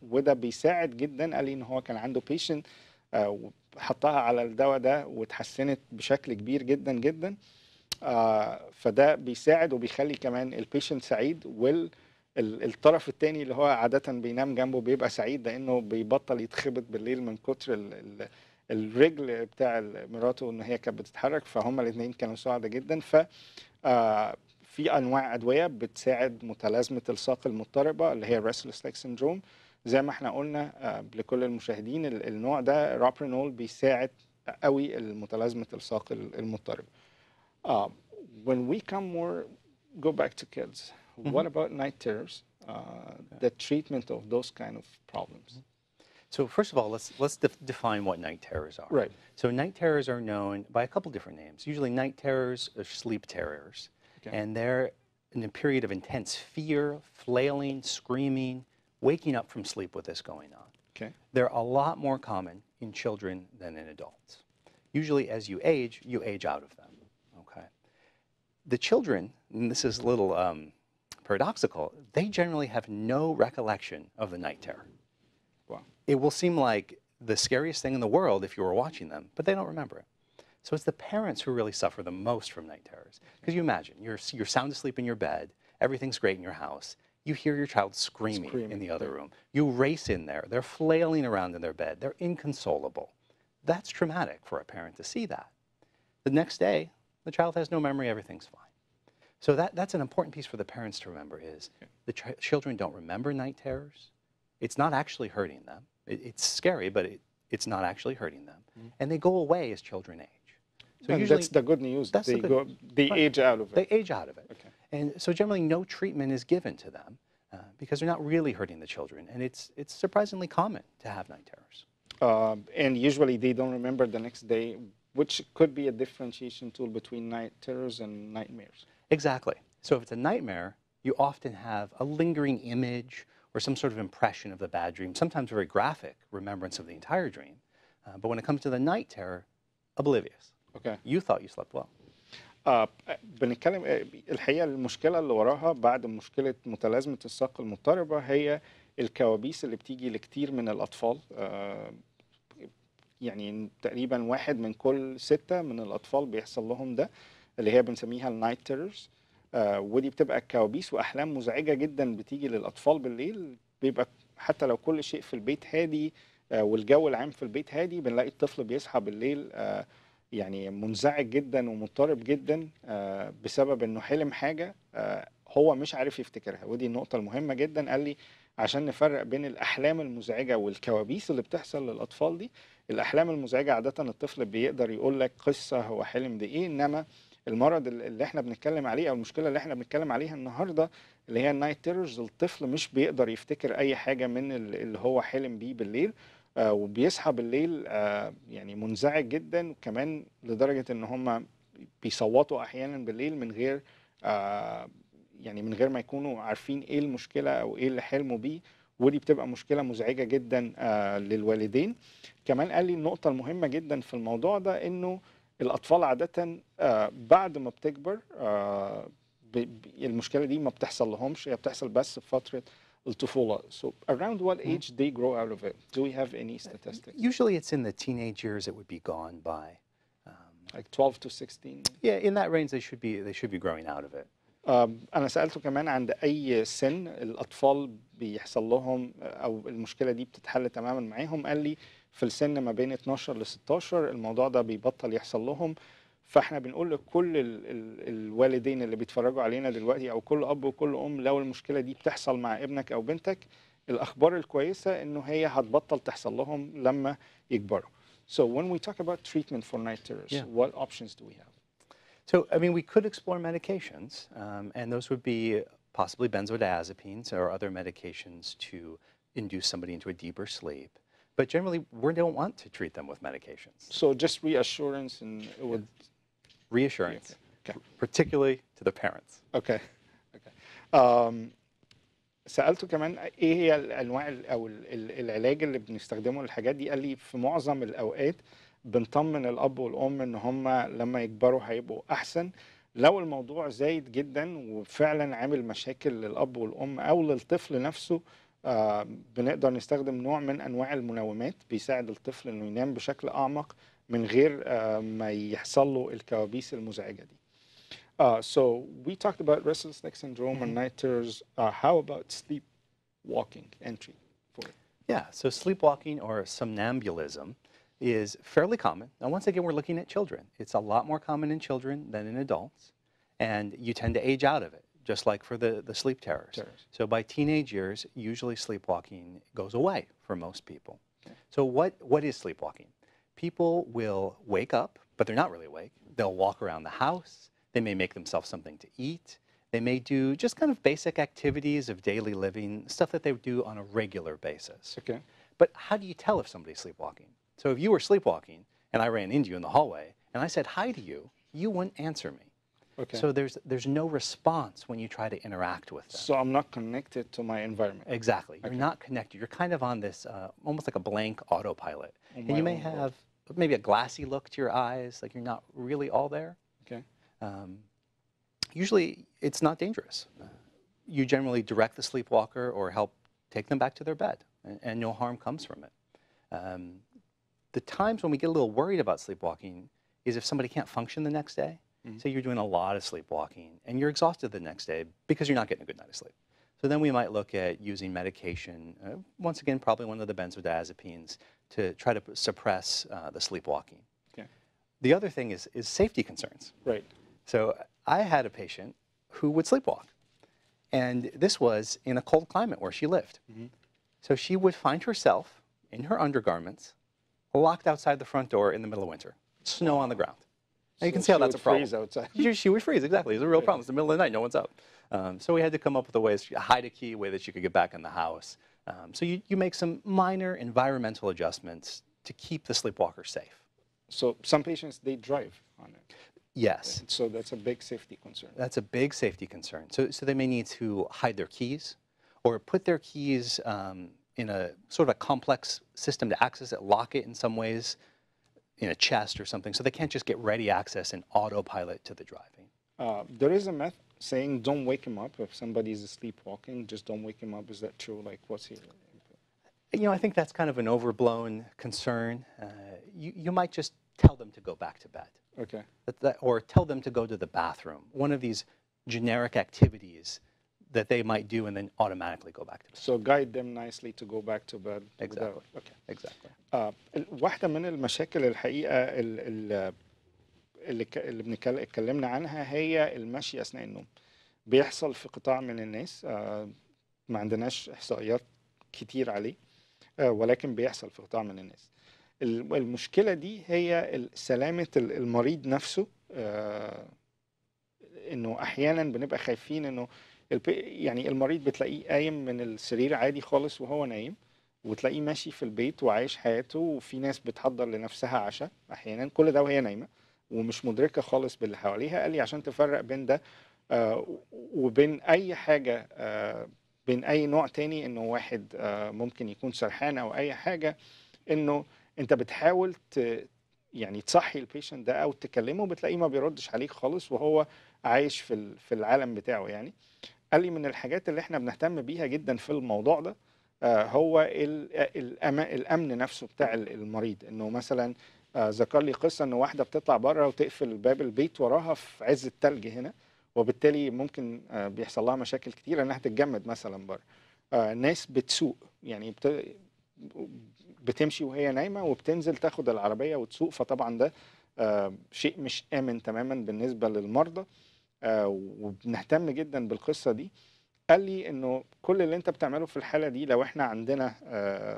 وده بيساعد جدا. قال لي ان هو كان عنده بيشنت حطها على الدواء ده وتحسنت بشكل كبير جدا جدا. فده بيساعد وبيخلي كمان البيشنت سعيد، والطرف الثاني اللي هو عادة بينام جنبه بيبقى سعيد، لأنه بيبطل يتخبط بالليل من كتر الرجل بتاع مراته إن هي كانت بتتحرك. فهم الاثنين كانوا سعداء جدا. ف في أنواع أدوية بتساعد متلازمة الساق المضطربة اللي هي restless leg syndrome. زي ما احنا قلنا لكل المشاهدين، النوع ده رابرينول بيساعد قوي المتلازمة الساق المضطربة. When we go back to kids, what about night terrors? The treatment of those kind of problems. So first of all, let's define what night terrors are. Right. So night terrors are known by a couple different names. Usually night terrors are sleep terrors. Okay. And they're in a period of intense fear, flailing, screaming, waking up from sleep with this going on. Okay. They're a lot more common in children than in adults. Usually as you age out of them. Okay. The children, and this is a little paradoxical, they generally have no recollection of the night terror. Wow. It will seem like the scariest thing in the world if you were watching them, but they don't remember it. So it's the parents who really suffer the most from night terrors. Because you imagine, you're sound asleep in your bed, everything's great in your house, you hear your child screaming in the other room. You race in there, they're flailing around in their bed, they're inconsolable. That's traumatic for a parent to see that. The next day, the child has no memory, everything's fine. So that's an important piece for the parents to remember is the children don't remember night terrors. It's not actually hurting them. It's scary, but it's not actually hurting them. And they go away as children age. So and usually, that's the good news. They age out of it. They age out of it. Okay. And so generally no treatment is given to them because they're not really hurting the children. And it's surprisingly common to have night terrors. And usually they don't remember the next day, which could be a differentiation tool between night terrors and nightmares. Exactly. So if it's a nightmare, you often have a lingering image or some sort of impression of the bad dream, sometimes very graphic remembrance of the entire dream. But when it comes to the night terror, oblivious. Okay. You thought you slept well. بنتكلم الحقيقة المشكلة اللي وراها بعد مشكلة متلازمة الساق المضطربة هي الكوابيس اللي بتيجي لكتير من الأطفال. يعني تقريبا 1 من كل 6 من الأطفال بيحصل لهم ده، اللي هي بنسميها النايت تيررز. ودي بتبقى كوابيس وأحلام مزعجة جدا بتيجي للأطفال بالليل. بيبقى حتى لو كل شيء في البيت هادي والجو العام في البيت هادي، بنلاقي الطفل بيصحى بالليل يعني منزعج جدا ومضطرب جدا بسبب انه حلم حاجة هو مش عارف يفتكرها. ودي النقطة المهمة جدا. قال لي عشان نفرق بين الأحلام المزعجة والكوابيس اللي بتحصل للأطفال دي. الأحلام المزعجة عادة الطفل بيقدر يقول لك قصة هو حلم دي إيه، إنما المرض اللي احنا بنتكلم عليه أو المشكلة اللي احنا بنتكلم عليها النهاردة اللي هي النايت تيررز، الطفل مش بيقدر يفتكر أي حاجة من اللي هو حلم بيه بالليل. وبيصحى بالليل يعني منزعج جدا، وكمان لدرجة ان هم بيصوتوا احيانا بالليل من غير يعني من غير ما يكونوا عارفين ايه المشكلة او ايه اللي حلموا بيه. ودي بتبقى مشكلة مزعجة جدا للوالدين. كمان قال لي النقطة المهمة جدا في الموضوع ده انه الاطفال عادة بعد ما بتكبر المشكلة دي ما بتحصل لهمش، هي بتحصل بس في فترة الطفولة. So around what age they grow out of it? Do we have any statistics? Usually it's in the teenage years it would be gone by. Like 12 to 16? Yeah, in that range they should be growing out of it. أنا سألته كمان عند أي سن الأطفال بيحصل لهم أو المشكلة دي بتتحل تماما معاهم. قال لي في السن ما بين 12 ل 16 الموضوع ده بيبطل يحصل لهم. فاحنا بنقول لكل الوالدين اللي بيتفرجوا علينا دلوقتي أو كل أب وكل أم، لو المشكلة دي بتحصل مع ابنك أو بنتك، الأخبار الكويسة إنه هي هتبطل تحصل لهم لما يكبروا. So when we talk about treatment for night terrors, what options do we have? So, I mean, we could explore medications, and those would be possibly benzodiazepines or other medications to induce somebody into a deeper sleep. But generally, we don't want to treat them with medications. So just reassurance and it would... Reassurance, Okay. particularly to the parents. Okay. سألته كمان ايه هي الانواع او العلاج اللي بنستخدمه للحاجات دي. قال لي في معظم الاوقات بنطمن الاب والام ان هم لما يكبروا هيبقوا احسن. لو الموضوع زايد جدا وفعلا عامل مشاكل للاب والام او للطفل نفسه، بنقدر نستخدم نوع من انواع المنومات بيساعد الطفل انه ينام بشكل اعمق من غير ما يحصل له الكوابيس المزعجة دي. So we talked about restless leg syndrome and night terrors. How about sleepwalking entry for it? Yeah, so sleepwalking or somnambulism is fairly common. Now, once again, we're looking at children. It's a lot more common in children than in adults, and you tend to age out of it, just like for the sleep terrors. So by teenage years, usually sleepwalking goes away for most people. Okay. So what is sleepwalking? People will wake up, but they're not really awake. They'll walk around the house. They may make themselves something to eat. They may do just kind of basic activities of daily living, stuff that they do on a regular basis. Okay. But how do you tell if somebody's sleepwalking? So if you were sleepwalking and I ran into you in the hallway and I said hi to you, you wouldn't answer me. Okay. So there's no response when you try to interact with them. So I'm not connected to my environment. Exactly. You're not connected. You're kind of on this almost like a blank autopilot. And you may have maybe a glassy look to your eyes, like you're not really all there. Okay. Usually it's not dangerous. You generally direct the sleepwalker or help take them back to their bed, and no harm comes from it. The times when we get a little worried about sleepwalking is if somebody can't function the next day. So you're doing a lot of sleepwalking and you're exhausted the next day because you're not getting a good night of sleep. So then we might look at using medication, once again, probably one of the benzodiazepines, to try to suppress the sleepwalking. Okay. The other thing is safety concerns. Right. So I had a patient who would sleepwalk, and this was in a cold climate where she lived. So she would find herself in her undergarments, locked outside the front door in the middle of winter, snow on the ground. And you can see how that's a problem. Freeze outside. She would freeze, exactly. It's a real problem. It's the middle of the night, no one's up. So we had to come up with a way, hide a key, a way that she could get back in the house. So you make some minor environmental adjustments to keep the sleepwalker safe. So some patients, they drive on it. Yes. So that's a big safety concern. That's a big safety concern. So they may need to hide their keys or put their keys in a sort of a complex system to access it, lock it in some ways in a chest or something, so they can't just get ready access and autopilot to the driving. There is a myth saying don't wake him up if somebody is sleepwalking. Just don't wake him up. Is that true? Like, what's your input? You know, I think that's kind of an overblown concern. You might just tell them to go back to bed. Okay. Or tell them to go to the bathroom. One of these generic activities that they might do and then automatically go back to bed. So guide them nicely to go back to bed. Exactly. Okay. Exactly. واحدة من المشاكل الحقيقة اللي اتكلمنا عنها هي المشي أثناء النوم. بيحصل في قطاع من الناس، ما عندناش إحصائيات كتير عليه، ولكن بيحصل في قطاع من الناس. المشكلة دي هي سلامة المريض نفسه، إنه أحيانا بنبقى خايفين إنه يعني المريض بتلاقيه قايم من السرير عادي خالص وهو نايم، وتلاقيه ماشي في البيت وعايش حياته، وفي ناس بتحضر لنفسها عشاء أحيانا، كل ده وهي نايمة ومش مدركة خالص باللي حواليها. قال لي عشان تفرق بين ده وبين أي حاجة، بين أي نوع تاني، إنه واحد ممكن يكون سرحان أو أي حاجة، إنه أنت بتحاول يعني تصحي البيشنت ده أو تكلمه، بتلاقيه ما بيردش عليك خالص وهو عايش في العالم بتاعه يعني. قال لي من الحاجات اللي احنا بنهتم بيها جدا في الموضوع ده هو الأمن نفسه بتاع المريض. إنه مثلا ذكر لي قصة إنه واحدة بتطلع بره وتقفل باب البيت وراها في عز التلج هنا، وبالتالي ممكن بيحصل لها مشاكل كتيرة انها تتجمد مثلا بره. ناس بتسوق يعني بتمشي وهي نايمة وبتنزل تاخد العربية وتسوق، فطبعا ده شيء مش آمن تماما بالنسبة للمرضى، وبنهتم جدا بالقصة دي. قال لي انه كل اللي انت بتعمله في الحالة دي، لو احنا عندنا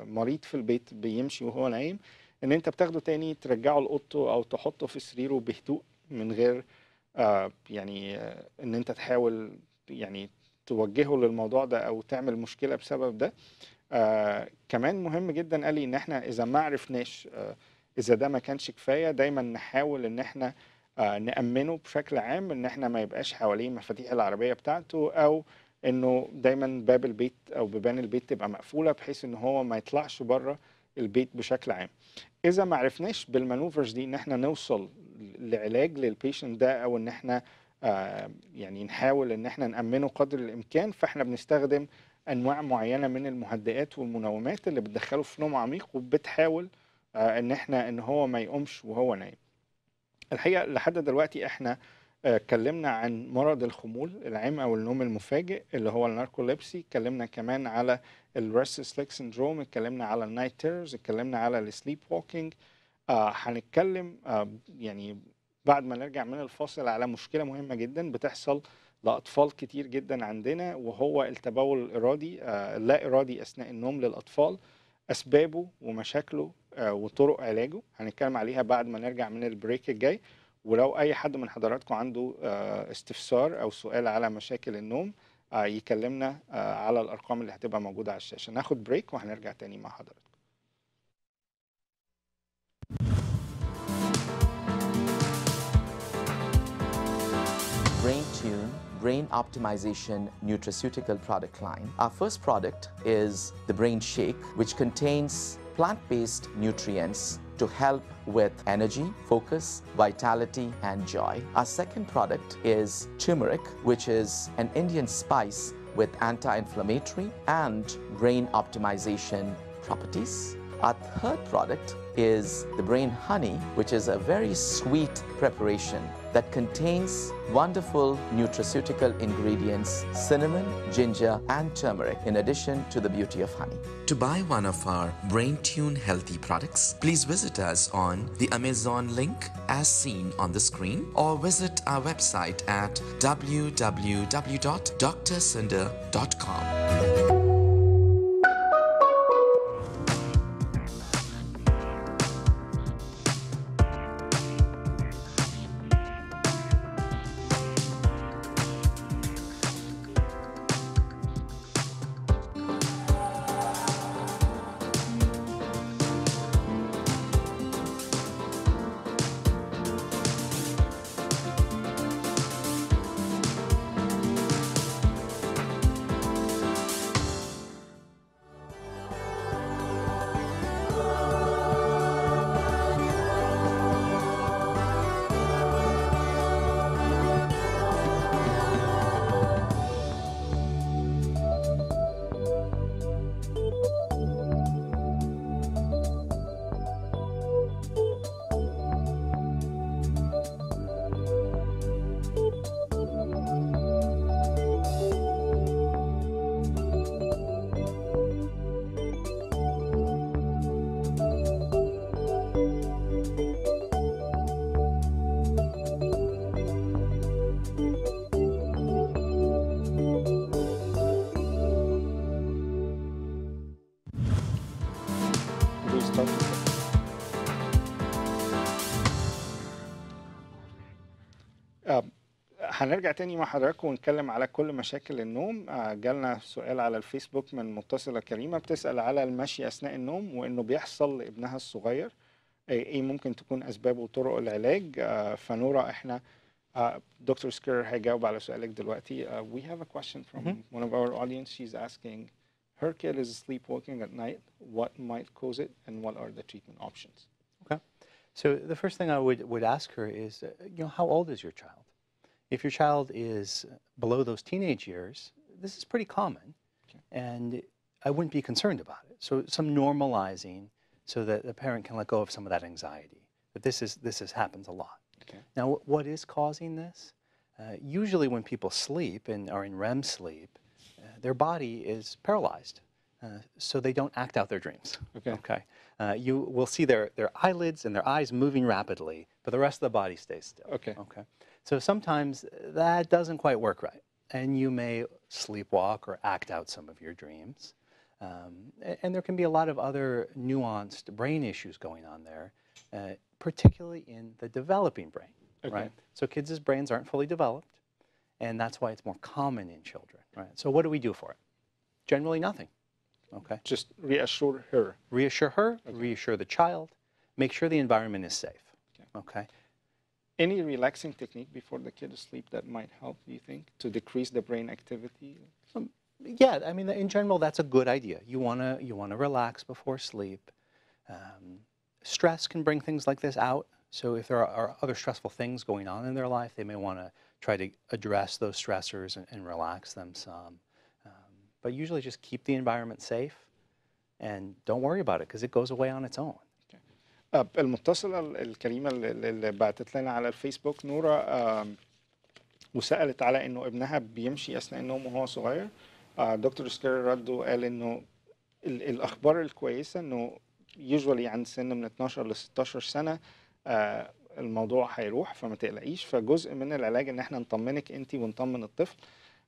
مريض في البيت بيمشي وهو نايم، ان انت بتاخده تاني ترجعه لأوضته او تحطه في سريره بهدوء من غير يعني ان انت تحاول يعني توجهه للموضوع ده او تعمل مشكلة بسبب ده. كمان مهم جدا قال لي ان احنا اذا ما عرفناش اذا ده ما كانش كفاية، دايما نحاول ان احنا نأمنه بشكل عام، ان احنا ما يبقاش حواليه مفاتيح العربية بتاعته، او انه دايما باب البيت او بيبان البيت تبقى مقفولة بحيث ان هو ما يطلعش بره البيت بشكل عام. اذا ما عرفناش بالمانوفرز دي ان احنا نوصل لعلاج للبيشنت ده، او ان احنا يعني نحاول ان احنا نأمنه قدر الامكان، فاحنا بنستخدم انواع معينة من المهدئات والمنومات اللي بتدخله في نوم عميق، وبتحاول ان هو ما يقومش وهو نايم. الحقيقة لحد دلوقتي احنا اتكلمنا عن مرض الخمول العام او النوم المفاجئ اللي هو الناركوليبسي، اتكلمنا كمان على الريستلس ليج سيندروم، اتكلمنا على النايت تيرز، اتكلمنا على السليب ووكينج. هنتكلم يعني بعد ما نرجع من الفاصل على مشكلة مهمة جدا بتحصل لأطفال كتير جدا عندنا، وهو التبول الإرادي اللا إرادي أثناء النوم للأطفال، أسبابه ومشاكله وطرق علاجه. هنتكلم عليها بعد ما نرجع من البريك الجاي. ولو أي حد من حضراتكم عنده استفسار أو سؤال على مشاكل النوم يكلمنا على الأرقام اللي هتبقى موجودة على الشاشة. ناخد بريك وهنرجع تاني مع حضراتكم. BrainTune Brain Optimization Nutraceutical product line. Our first product is the Brain Shake, which contains plant-based nutrients to help with energy, focus, vitality, and joy. Our second product is turmeric, which is an Indian spice with anti-inflammatory and brain optimization properties. Our third product is the Brain Honey, which is a very sweet preparation that contains wonderful nutraceutical ingredients, cinnamon, ginger, and turmeric, in addition to the beauty of honey. To buy one of our BrainTune healthy products, please visit us on the Amazon link as seen on the screen, or visit our website at www.drsunder.com. هنرجع تاني مع حضراتكم ونتكلم على كل مشاكل النوم. جالنا سؤال على الفيسبوك من متصلة كريمة بتسأل على المشي أثناء النوم وإنه بيحصل لابنها الصغير، إيه ممكن تكون أسبابه وطرق العلاج. فنورا إحنا دكتور سكير هيجاوب على سؤالك دلوقتي. We have a question from one of our audience. She's asking, her kid is sleepwalking at night. What might cause it and what are the treatment options? Okay. So the first thing I would ask her is, how old is your child? If your child is below those teenage years, this is pretty common, and I wouldn't be concerned about it. So some normalizing so that the parent can let go of some of that anxiety. But this happens a lot. Okay. Now, what is causing this? Usually when people sleep and are in REM sleep, their body is paralyzed, so they don't act out their dreams. Okay. You will see their eyelids and their eyes moving rapidly, but the rest of the body stays still. Okay. So sometimes that doesn't quite work right, and you may sleepwalk or act out some of your dreams. And there can be a lot of other nuanced brain issues going on there, particularly in the developing brain, right? So kids' brains aren't fully developed, and that's why it's more common in children, right? So what do we do for it? Generally nothing, okay? Just reassure her. Reassure her, reassure the child, make sure the environment is safe, okay? Any relaxing technique before the kid is asleep that might help, do you think, to decrease the brain activity? Yeah, I mean, in general, that's a good idea. You wanna relax before sleep. Stress can bring things like this out. So if there are other stressful things going on in their life, they may want to try to address those stressors and relax them some. But usually just keep the environment safe and don't worry about it because it goes away on its own. المتصلة الكريمة اللي بعتت لنا على الفيسبوك نورة وسألت على إنه ابنها بيمشي أثناء النوم وهو صغير. دكتور سكير رد وقال إنه الأخبار الكويسة إنه usually عند سن من 12 ل 16 سنة الموضوع هيروح فما تقلقيش. فجزء من العلاج إن إحنا نطمنك أنت ونطمن الطفل.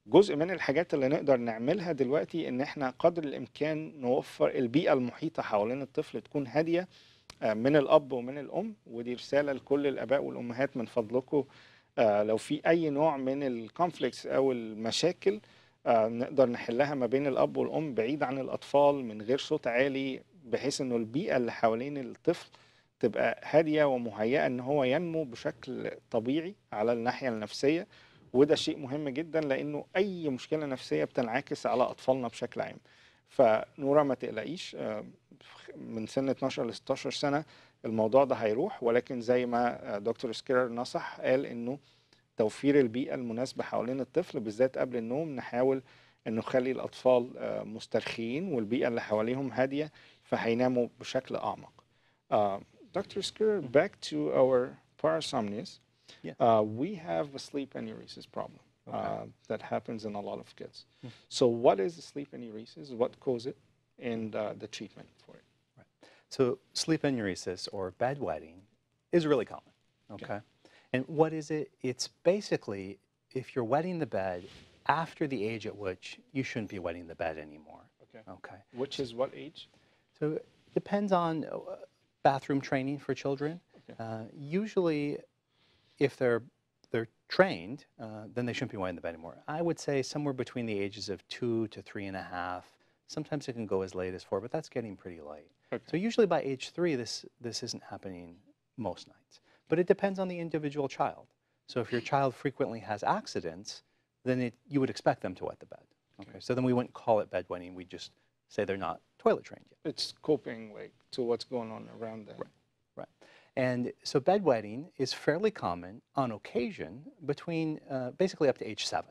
جزء من الحاجات اللي نقدر نعملها دلوقتي إن إحنا قدر الإمكان نوفر البيئة المحيطة حوالين الطفل تكون هادية من الأب ومن الأم. ودي رسالة لكل الآباء والأمهات من فضلكم لو في أي نوع من الكونفليكتس أو المشاكل نقدر نحلها ما بين الأب والأم بعيد عن الأطفال من غير صوت عالي بحيث إنه البيئة اللي حوالين الطفل تبقى هادية ومهيئة إن هو ينمو بشكل طبيعي على الناحية النفسية. وده شيء مهم جدا لأنه أي مشكلة نفسية بتنعكس على أطفالنا بشكل عام. فنورة ما تقلقيش من سن 12 ل 16 سنة الموضوع ده هيروح. ولكن زي ما دكتور سكيرر نصح قال إنه توفير البيئة المناسبة حوالين الطفل بالذات قبل النوم نحاول إنه نخلي الأطفال مسترخيين والبيئة اللي حواليهم هادية فهيناموا بشكل أعمق. Dr. Schreur, back to our parasomnias. Yes. We have a sleep enuresis problem that happens in a lot of kids. So what is sleep enuresis? What causes it? And the treatment for it. Right. So sleep enuresis or bedwetting is really common, okay? And what is it? It's basically if you're wetting the bed after the age at which you shouldn't be wetting the bed anymore. Okay. Which is what age? So it depends on bathroom training for children. Usually if they're trained, then they shouldn't be wetting the bed anymore. I would say somewhere between the ages of 2 to 3.5. Sometimes it can go as late as 4, but that's getting pretty late. So usually by age 3, this isn't happening most nights. But it depends on the individual child. So if your child frequently has accidents, then you would expect them to wet the bed. Okay. So then we wouldn't call it bedwetting. We just say they're not toilet trained yet. It's coping to what's going on around them. Right. And so bedwetting is fairly common on occasion between basically up to age 7.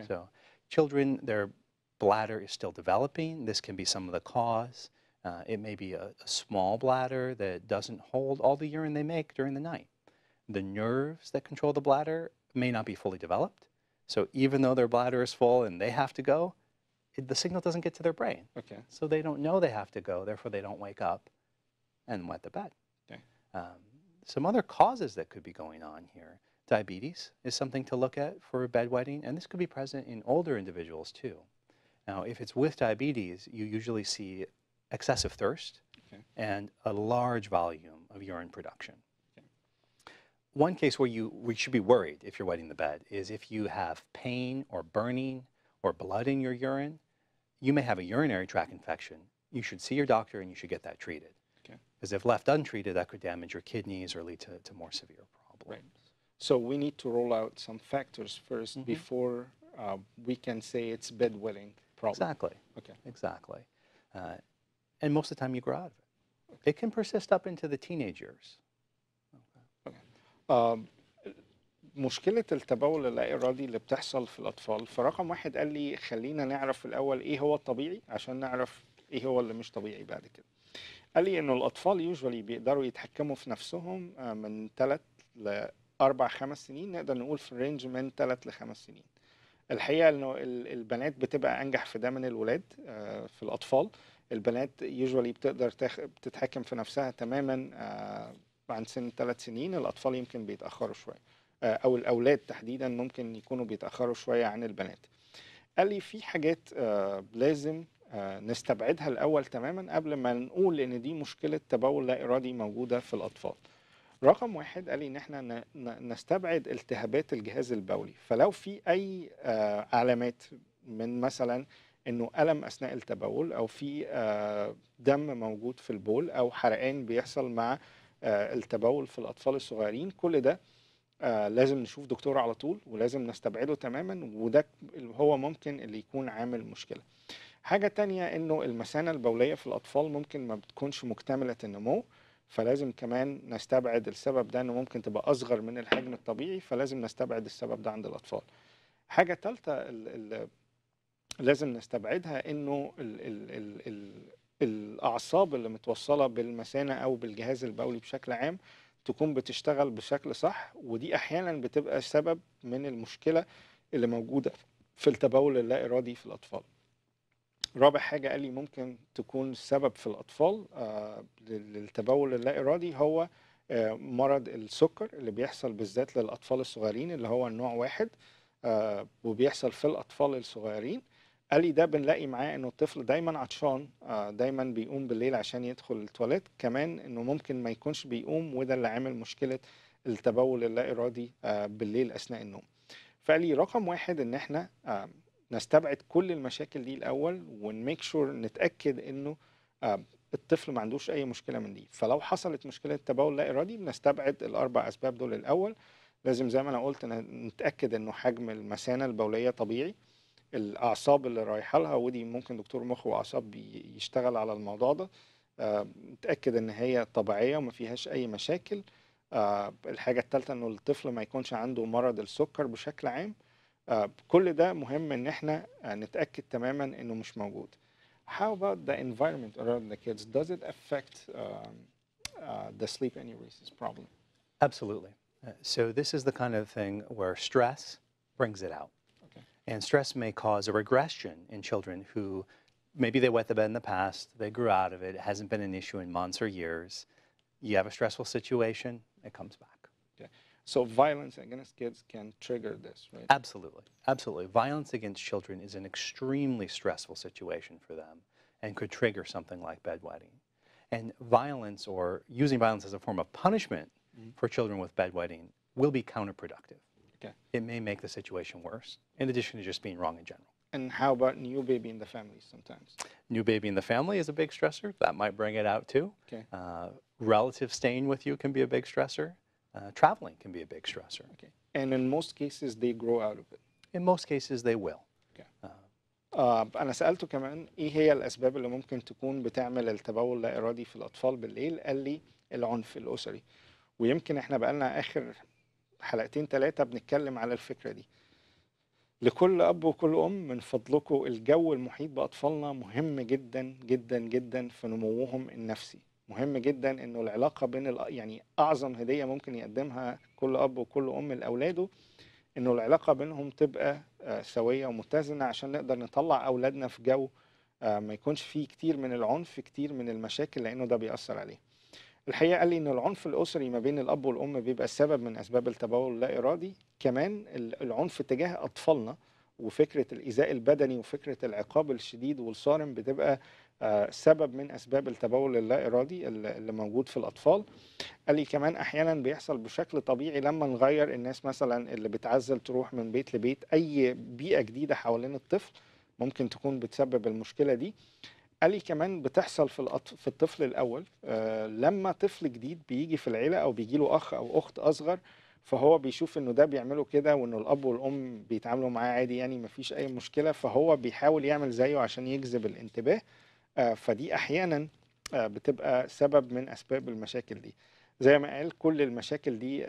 So children, their bladder is still developing. This can be some of the cause. It may be a small bladder that doesn't hold all the urine they make during the night. The nerves that control the bladder may not be fully developed. So even though their bladder is full and they have to go, the signal doesn't get to their brain. So they don't know they have to go, therefore they don't wake up and wet the bed. Some other causes that could be going on here. Diabetes is something to look at for bedwetting, and this could be present in older individuals too. Now, if it's with diabetes, you usually see excessive thirst and a large volume of urine production. One case where we should be worried if you're wetting the bed is if you have pain or burning or blood in your urine, you may have a urinary tract infection. You should see your doctor and you should get that treated. Because if left untreated, that could damage your kidneys or lead to more severe problems. Right. So we need to roll out some factors first before we can say it's bedwetting problem. Exactly. Exactly. And most of the time you grow out of it. It can persist up into the teenage years. مشكلة التبول اللا إرادي اللي بتحصل في الأطفال فرقم واحد قال لي خلينا نعرف في الأول إيه هو الطبيعي عشان نعرف إيه هو اللي مش طبيعي بعد كده. قال لي إنه الأطفال usually بيقدروا يتحكموا في نفسهم من 3 ل 4-5 سنين، نقدر نقول في الرينج من 3 ل5 سنين. الحقيقة انه البنات بتبقى انجح في ده من الولاد. في الاطفال البنات يوجوالي بتقدر بتتحكم في نفسها تماما عن سن 3 سنين. الاطفال يمكن بيتاخروا شويه، او الاولاد تحديدا ممكن يكونوا بيتاخروا شويه عن البنات. قال لي في حاجات لازم نستبعدها الاول تماما قبل ما نقول ان دي مشكله تبول لا ارادي موجوده في الاطفال. رقم واحد قال لي ان احنا نستبعد التهابات الجهاز البولي. فلو في اي علامات من مثلا انه الم اثناء التبول، او في دم موجود في البول، او حرقان بيحصل مع التبول في الاطفال الصغيرين، كل ده لازم نشوف دكتور على طول، ولازم نستبعده تماما، وده هو ممكن اللي يكون عامل مشكله. حاجه تانية انه المثانه البوليه في الاطفال ممكن ما بتكونش مكتمله النمو، فلازم كمان نستبعد السبب ده، انه ممكن تبقى اصغر من الحجم الطبيعي، فلازم نستبعد السبب ده عند الاطفال. حاجه ثالثه لازم نستبعدها انه الاعصاب اللي متوصله بالمثانه او بالجهاز البولي بشكل عام تكون بتشتغل بشكل صح، ودي احيانا بتبقى سبب من المشكله اللي موجوده في التبول اللا ارادي في الاطفال. رابع حاجة قال لي ممكن تكون سبب في الأطفال للتبول اللا إرادي هو مرض السكر اللي بيحصل بالذات للأطفال الصغيرين، اللي هو النوع 1، وبيحصل في الأطفال الصغيرين. قال لي ده بنلاقي معاه إنه الطفل دايما عطشان، دايما بيقوم بالليل عشان يدخل التواليت، كمان إنه ممكن ما يكونش بيقوم، وده اللي عامل مشكلة التبول اللا إرادي بالليل أثناء النوم. فقال لي رقم واحد إن إحنا نستبعد كل المشاكل دي الاول، ونميك شور نتاكد انه الطفل ما عندوش اي مشكله من دي. فلو حصلت مشكله تبول لا ارادي بنستبعد الاربع اسباب دول الاول. لازم زي ما انا قلت نتاكد انه حجم المثانه البوليه طبيعي، الاعصاب اللي رايحه لها، ودي ممكن دكتور مخ واعصاب يشتغل على الموضوع ده، نتاكد ان هي طبيعيه وما فيهاش اي مشاكل. الحاجه الثالثه انه الطفل ما يكونش عنده مرض السكر بشكل عام. كل ده مهم ان احنا نتأكد تماما انه مش موجود. How about the environment around the kids? Does it affect the sleep enuresis problem? Absolutely. So this is the kind of thing where stress brings it out. Okay. And stress may cause a regression in children who maybe they wet the bed in the past, they grew out of it, it hasn't been an issue in months or years. You have a stressful situation, it comes back. Okay. So violence against kids can trigger this, right? Absolutely. Absolutely. Violence against children is an extremely stressful situation for them and could trigger something like bedwetting. And violence, or using violence as a form of punishment for children with bedwetting, will be counterproductive. Okay. It may make the situation worse, in addition to just being wrong in general. And how about new baby in the family sometimes? New baby in the family is a big stressor. That might bring it out too. Okay. Relatives staying with you can be a big stressor. Traveling can be a big stressor. Okay. And in most cases they grow out of it. In most cases they will. Okay. أنا سألته كمان إيه هي الأسباب اللي ممكن تكون بتعمل التبول لا إرادي في الأطفال بالليل. قال لي العنف الأسري، ويمكن إحنا بقالنا آخر 2-3 بنتكلم على الفكرة دي. لكل أب وكل أم من فضلكم الجو المحيط بأطفالنا مهم جدا جدا جدا في نموهم النفسي. مهم جدا إنه العلاقة بين يعني أعظم هدية ممكن يقدمها كل أب وكل أم لأولاده إنه العلاقة بينهم تبقى سوية ومتزنة، عشان نقدر نطلع أولادنا في جو ما يكونش فيه كتير من العنف، كتير من المشاكل، لأنه ده بيأثر عليه. الحقيقة قال لي إن العنف الأسري ما بين الأب والأم بيبقى سبب من أسباب التبول اللا إرادي. كمان العنف تجاه أطفالنا وفكرة الإيذاء البدني وفكرة العقاب الشديد والصارم بتبقى سبب من أسباب التبول اللا إرادي اللي موجود في الأطفال. قال لي كمان أحيانا بيحصل بشكل طبيعي لما نغير الناس مثلا اللي بتعزل تروح من بيت لبيت، أي بيئة جديدة حوالين الطفل ممكن تكون بتسبب المشكلة دي. قال لي كمان بتحصل في الطفل الأول، لما طفل جديد بيجي في العيلة أو بيجي له أخ أو أخت أصغر، فهو بيشوف إنه ده بيعمله كده وإنه الأب والأم بيتعاملوا معاه عادي، يعني مفيش أي مشكلة، فهو بيحاول يعمل زيه عشان يجذب الانتباه. فدي أحيانا بتبقى سبب من أسباب المشاكل دي. زي ما قال كل المشاكل دي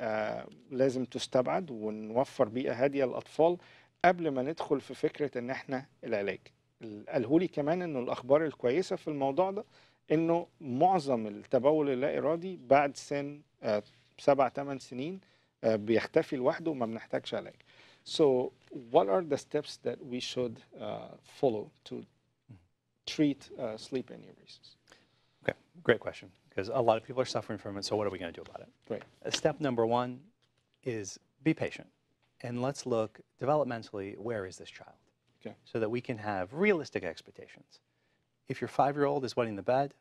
لازم تستبعد ونوفر بيئة هادية للأطفال قبل ما ندخل في فكرة إن إحنا العلاج. قالهولي كمان إنه الأخبار الكويسة في الموضوع ده إنه معظم التبول اللا إرادي بعد سن 7-8 سنين بيختفي لوحده وما بنحتاجش علاج. So what are the steps that we should follow to treat sleep enuresis? Okay, great question, because a lot of people are suffering from it, so what are we going to do about it? Right. Step number one is be patient, and let's look developmentally, where is this child? Okay. So that we can have realistic expectations. If your 5-year-old is wetting the bed,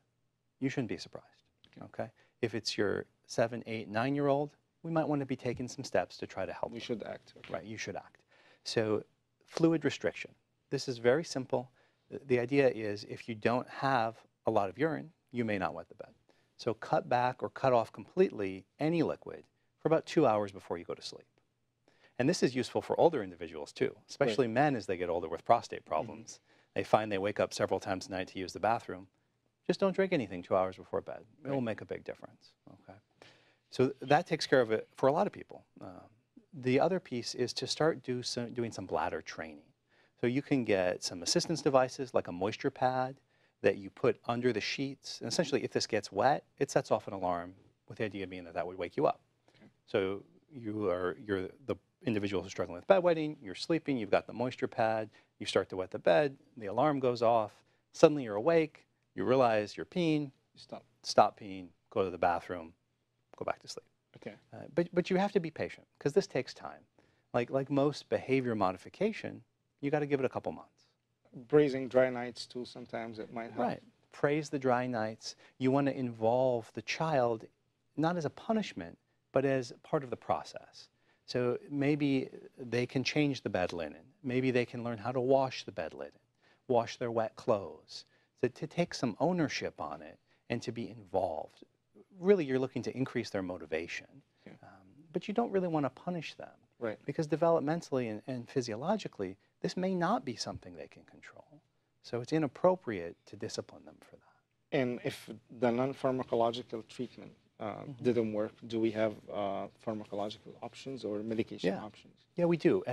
you shouldn't be surprised, okay? If it's your 7, 8, 9-year-old, we might want to be taking some steps to try to help We them. should act. Okay. Right, you should act. So fluid restriction. This is very simple. The idea is if you don't have a lot of urine, you may not wet the bed. So cut back or cut off completely any liquid for about 2 hours before you go to sleep. And this is useful for older individuals too, especially men as they get older with prostate problems. They find they wake up several times a night to use the bathroom. Just don't drink anything 2 hours before bed. It will make a big difference, okay? So that takes care of it for a lot of people. The other piece is to start doing some bladder training. So you can get some assistance devices like a moisture pad that you put under the sheets. And essentially, if this gets wet, it sets off an alarm, with the idea being that that would wake you up. Okay. So you're the individual who's struggling with bedwetting, you're sleeping, you've got the moisture pad, you start to wet the bed, the alarm goes off, suddenly you're awake, you realize you're peeing, you stop peeing, go to the bathroom, go back to sleep. Okay. But you have to be patient, because this takes time. Like most behavior modification, you got to give it a couple months. Praising dry nights too, sometimes it might help. Right. Praise the dry nights. You want to involve the child not as a punishment, but as part of the process. So maybe they can change the bed linen. Maybe they can learn how to wash the bed linen, wash their wet clothes. So to take some ownership on it and to be involved. Really, you're looking to increase their motivation. Okay. But you don't really want to punish them. Right. Because developmentally and physiologically, this may not be something they can control. So it's inappropriate to discipline them for that. And if the non-pharmacological treatment didn't work, do we have pharmacological options or medication options? Yeah, we do,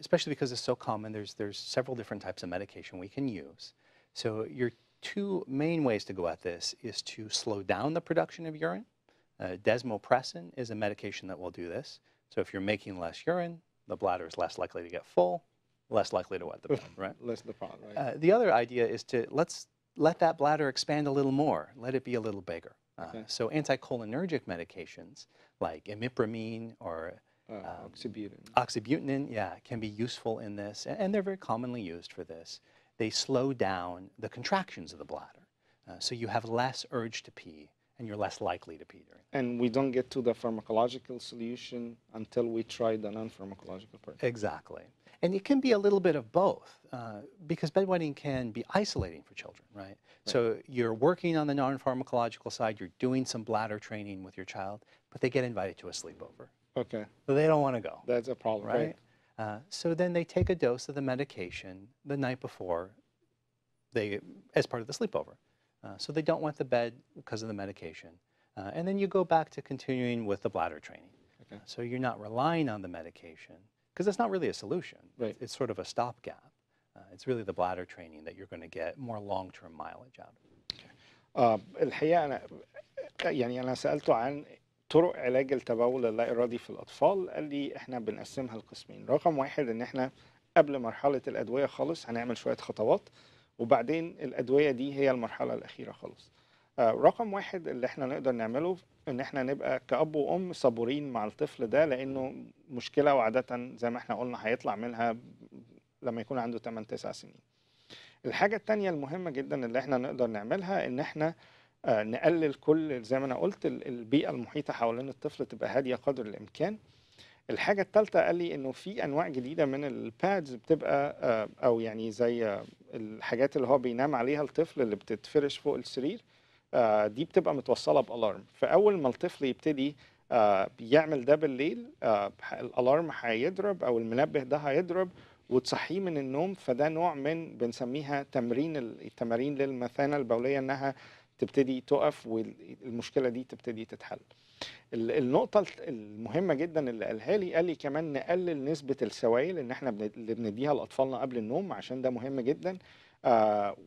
especially because it's so common. There's several different types of medication we can use. So your two main ways to go at this is to slow down the production of urine. Desmopressin is a medication that will do this. So if you're making less urine, the bladder is less likely to get full, less likely to wet the bed, right? Less the problem, right? The other idea is to let that bladder expand a little more, let it be a little bigger. Okay. So anticholinergic medications like imipramine or oxybutynin, can be useful in this, and they're very commonly used for this. They slow down the contractions of the bladder, so you have less urge to pee, and you're less likely to pee during that. And we don't get to the pharmacological solution until we try the non-pharmacological part. Exactly. And it can be a little bit of both, because bedwetting can be isolating for children, right? So you're working on the non-pharmacological side, you're doing some bladder training with your child, but they get invited to a sleepover. Okay. So they don't want to go. That's a problem, right? So then they take a dose of the medication the night before, as part of the sleepover. So they don't wet the bed because of the medication. And then you go back to continuing with the bladder training. Okay. So you're not relying on the medication, because it's not really a solution. Right. It's sort of a stopgap. It's really the bladder training that you're going to get more long-term mileage out of. الحقيقة أنا سألته عن طرق علاج التبول اللا إرادي في الأطفال. قال لي إحنا بنقسمها لقسمين. رقم واحد إن إحنا قبل مرحلة الأدوية خالص هنعمل شوية خطوات، وبعدين الأدوية دي هي المرحلة الأخيرة خالص. رقم واحد اللي احنا نقدر نعمله ان احنا نبقى كأب وأم صبورين مع الطفل ده، لأنه مشكلة وعادة زي ما احنا قلنا هيطلع منها لما يكون عنده 8-9 سنين. الحاجة التانية المهمة جدا اللي احنا نقدر نعملها ان احنا نقلل كل زي ما انا قلت البيئة المحيطة حوالين الطفل تبقى هادية قدر الإمكان. الحاجة الثالثة قال لي انه في انواع جديدة من البادز بتبقى او يعني زي الحاجات اللي هو بينام عليها الطفل اللي بتتفرش فوق السرير، دي بتبقى متوصلة بألارم. فأول ما الطفل يبتدي يعمل ده بالليل الألارم هيضرب أو المنبه ده هيضرب وتصحيه من النوم. فده نوع من بنسميها التمارين للمثانة البولية انها تبتدي تقف والمشكلة دي تبتدي تتحل. النقطة المهمة جدا اللي قالها لي، قال لي كمان نقلل نسبة السوائل ان احنا اللي بنديها لأطفالنا قبل النوم، عشان ده مهم جدا.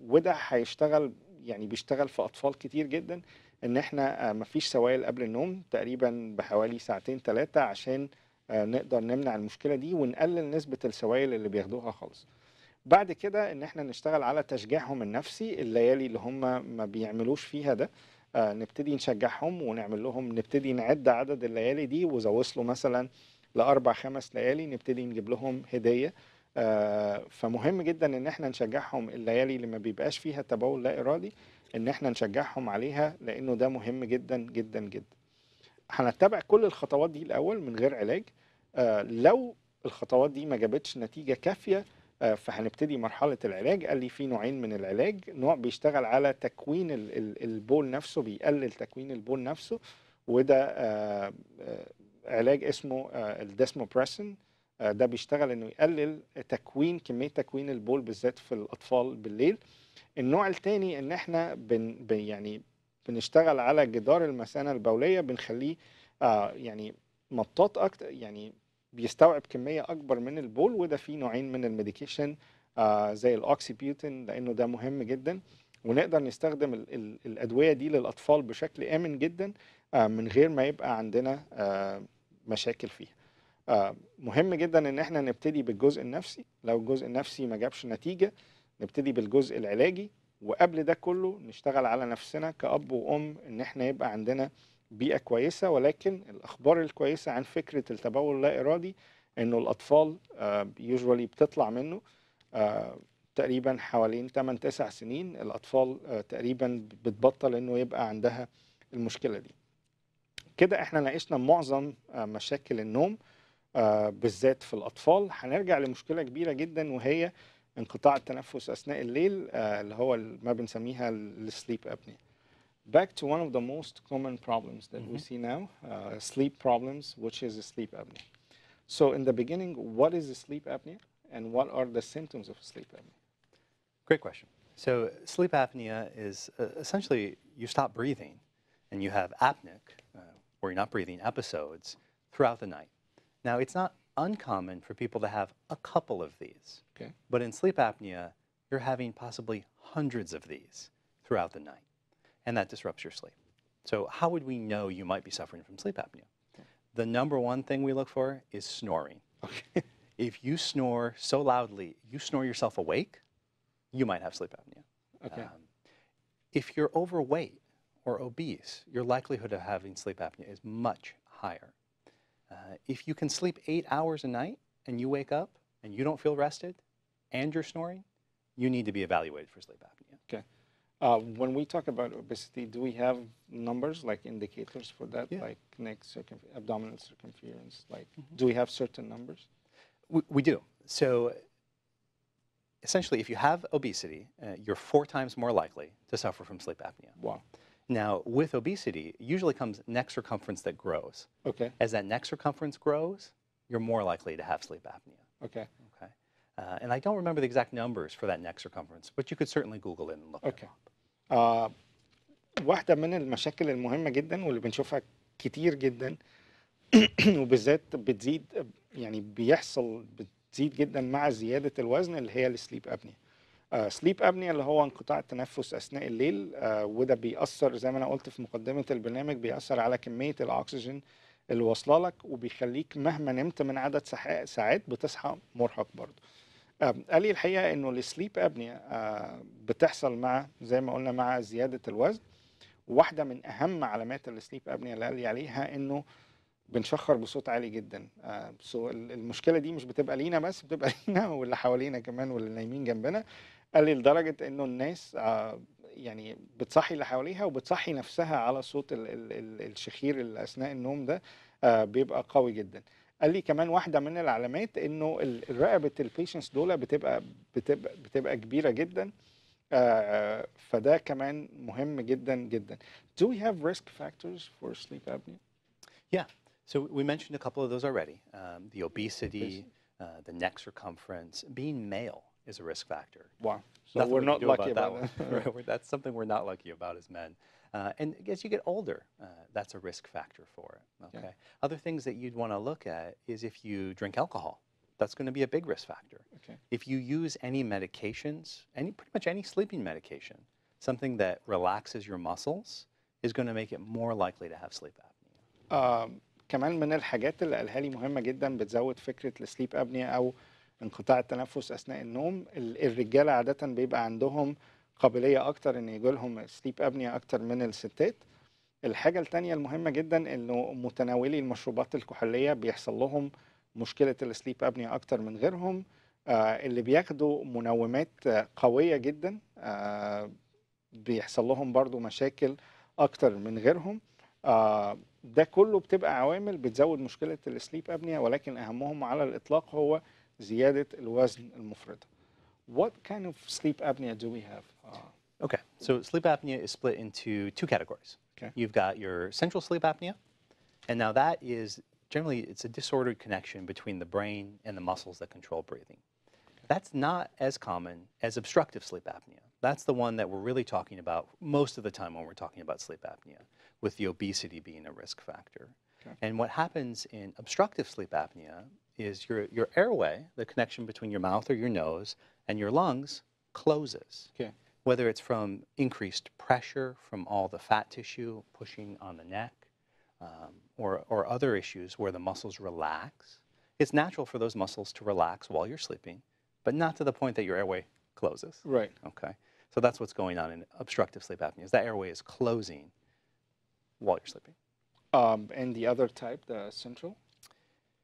وده هيشتغل يعني بيشتغل في أطفال كتير جدا، ان احنا مفيش سوائل قبل النوم تقريبا بحوالي 2-3 ساعات، عشان نقدر نمنع المشكلة دي ونقلل نسبة السوائل اللي بياخدوها خالص. بعد كده ان احنا نشتغل على تشجيعهم النفسي الليالي اللي هم ما بيعملوش فيها ده. نبتدي نشجعهم ونعمل لهم، نبتدي نعد عدد الليالي دي، وإذا وصلوا مثلا لأربع خمس ليالي نبتدي نجيب لهم هدية. فمهم جدا ان احنا نشجعهم الليالي اللي ما بيبقاش فيها تبول لا إرادي، ان احنا نشجعهم عليها، لانه ده مهم جدا جدا جدا. هنتبع كل الخطوات دي الأول من غير علاج. لو الخطوات دي ما جابتش نتيجة كافية فهنبتدي مرحلة العلاج. قال لي في نوعين من العلاج، نوع بيشتغل على تكوين البول نفسه، بيقلل تكوين البول نفسه، وده علاج اسمه الديسموبريسين. ده بيشتغل انه يقلل كمية تكوين البول بالذات في الأطفال بالليل. النوع الثاني ان احنا يعني بنشتغل على جدار المثانة البولية، بنخليه يعني مطاط اكتر، يعني بيستوعب كمية اكبر من البول. وده فيه نوعين من الميديكيشن زي الاوكسيبيوتين، لانه ده مهم جدا، ونقدر نستخدم الادوية دي للاطفال بشكل امن جدا من غير ما يبقى عندنا مشاكل فيها. مهم جدا ان احنا نبتدي بالجزء النفسي. لو الجزء النفسي ما جابش نتيجة نبتدي بالجزء العلاجي، وقبل ده كله نشتغل على نفسنا كأب وأم ان احنا يبقى عندنا بيئة كويسة. ولكن الأخبار الكويسة عن فكرة التبول اللا إرادي انه الأطفال يوجوالي بتطلع منه تقريبا حوالين 8-9 سنين. الأطفال تقريبا بتبطل انه يبقى عندها المشكلة دي. كده احنا ناقشنا معظم مشاكل النوم بالذات في الأطفال. هنرجع لمشكلة كبيرة جدا، وهي انقطاع التنفس أثناء الليل اللي هو ما بنسميها السليب apnea. Back to one of the most common problems that we see now, sleep problems, which is sleep apnea. So in the beginning, what is sleep apnea and what are the symptoms of sleep apnea? Great question. So sleep apnea is essentially you stop breathing and you have apneic, where you're not breathing, episodes throughout the night. Now, it's not uncommon for people to have a couple of these. Okay. But in sleep apnea, you're having possibly hundreds of these throughout the night, and that disrupts your sleep. So how would we know you might be suffering from sleep apnea? Okay. The number one thing we look for is snoring. Okay. If you snore so loudly, you snore yourself awake, you might have sleep apnea. Okay. If you're overweight or obese, your likelihood of having sleep apnea is much higher. If you can sleep 8 hours a night and you wake up and you don't feel rested and you're snoring, you need to be evaluated for sleep apnea. Okay. When we talk about obesity, do we have numbers like indicators for that, Yeah. like neck abdominal circumference? Like, do we have certain numbers? We do. So essentially, if you have obesity, you're 4 times more likely to suffer from sleep apnea. Wow. Now, with obesity, usually comes neck circumference that grows. Okay. As that neck circumference grows, you're more likely to have sleep apnea. Okay. Okay. And I don't remember the exact numbers for that neck circumference, but you could certainly Google it and look Okay. it up. واحدة من المشاكل المهمة جدا واللي بنشوفها كتير جدا وبالذات بتزيد، يعني بتزيد جدا مع زيادة الوزن، اللي هي السليب ابنيا. سليب ابنيا اللي هو انقطاع التنفس اثناء الليل، وده بيأثر زي ما انا قلت في مقدمة البرنامج، بيأثر على كمية الاكسجين اللي واصله لك، وبيخليك مهما نمت من عدد ساعات بتصحى مرهق برضه. قال لي الحقيقة انه السليب ابنيا بتحصل مع زي ما قلنا مع زيادة الوزن. واحدة من اهم علامات السليب ابنيا اللي قال لي عليها انه بنشخر بصوت عالي جدا. المشكلة دي مش بتبقى لينا بس، بتبقى لينا واللي حوالينا كمان واللي نايمين جنبنا. قال لي لدرجة انه الناس يعني بتصحي اللي حواليها وبتصحي نفسها على صوت الشخير اللي اثناء النوم ده بيبقى قوي جدا. قال لي كمان واحدة من العلامات انه رقبة البيشنتس دول بتبقى كبيرة جدا. فده كمان مهم جدا جدا. Do we have risk factors for sleep apnea? Yeah. So we mentioned a couple of those already. The obesity, the neck circumference. Being male is a risk factor. Wow. So Nothing we're we not can do lucky about that. That's something we're not lucky about as men. And as you get older, that's a risk factor for it. Okay. Yeah. Other things that you'd want to look at is if you drink alcohol. That's going to be a big risk factor. Okay. If you use any medications, pretty much any sleeping medication, something that relaxes your muscles is going to make it more likely to have sleep apnea. كمان من الحاجات اللي قالها لي مهمة جدا بتزود فكرة السليب ابنيا أو انقطاع التنفس أثناء النوم. الرجالة عادة بيبقى عندهم قابلية أكتر إن يجي لهم سليب ابنيا أكتر من الستات. الحاجة التانية المهمة جدا إنه متناولي المشروبات الكحولية بيحصل لهم مشكلة السليب ابنيا أكتر من غيرهم. اللي بياخدوا منومات قوية جدا بيحصل لهم برضو مشاكل أكتر من غيرهم. ده كله بتبقى عوامل بتزود مشكلة السليب ابنيا، ولكن أهمهم على الإطلاق هو زيادة الوزن المفرطة. What kind of sleep apnea do we have? Okay, so sleep apnea is split into two categories. Okay. You've got your central sleep apnea, and now that is generally it's a disordered connection between the brain and the muscles that control breathing. That's not as common as obstructive sleep apnea. That's the one that we're really talking about most of the time when we're talking about sleep apnea, with the obesity being a risk factor. Okay. And what happens in obstructive sleep apnea is your airway, the connection between your mouth or your nose and your lungs, closes. Okay. Whether it's from increased pressure from all the fat tissue pushing on the neck, or other issues where the muscles relax. It's natural for those muscles to relax while you're sleeping, but not to the point that your airway closes. Right. Okay. So that's what's going on in obstructive sleep apnea, is that airway is closing while you're sleeping. And the other type, the central?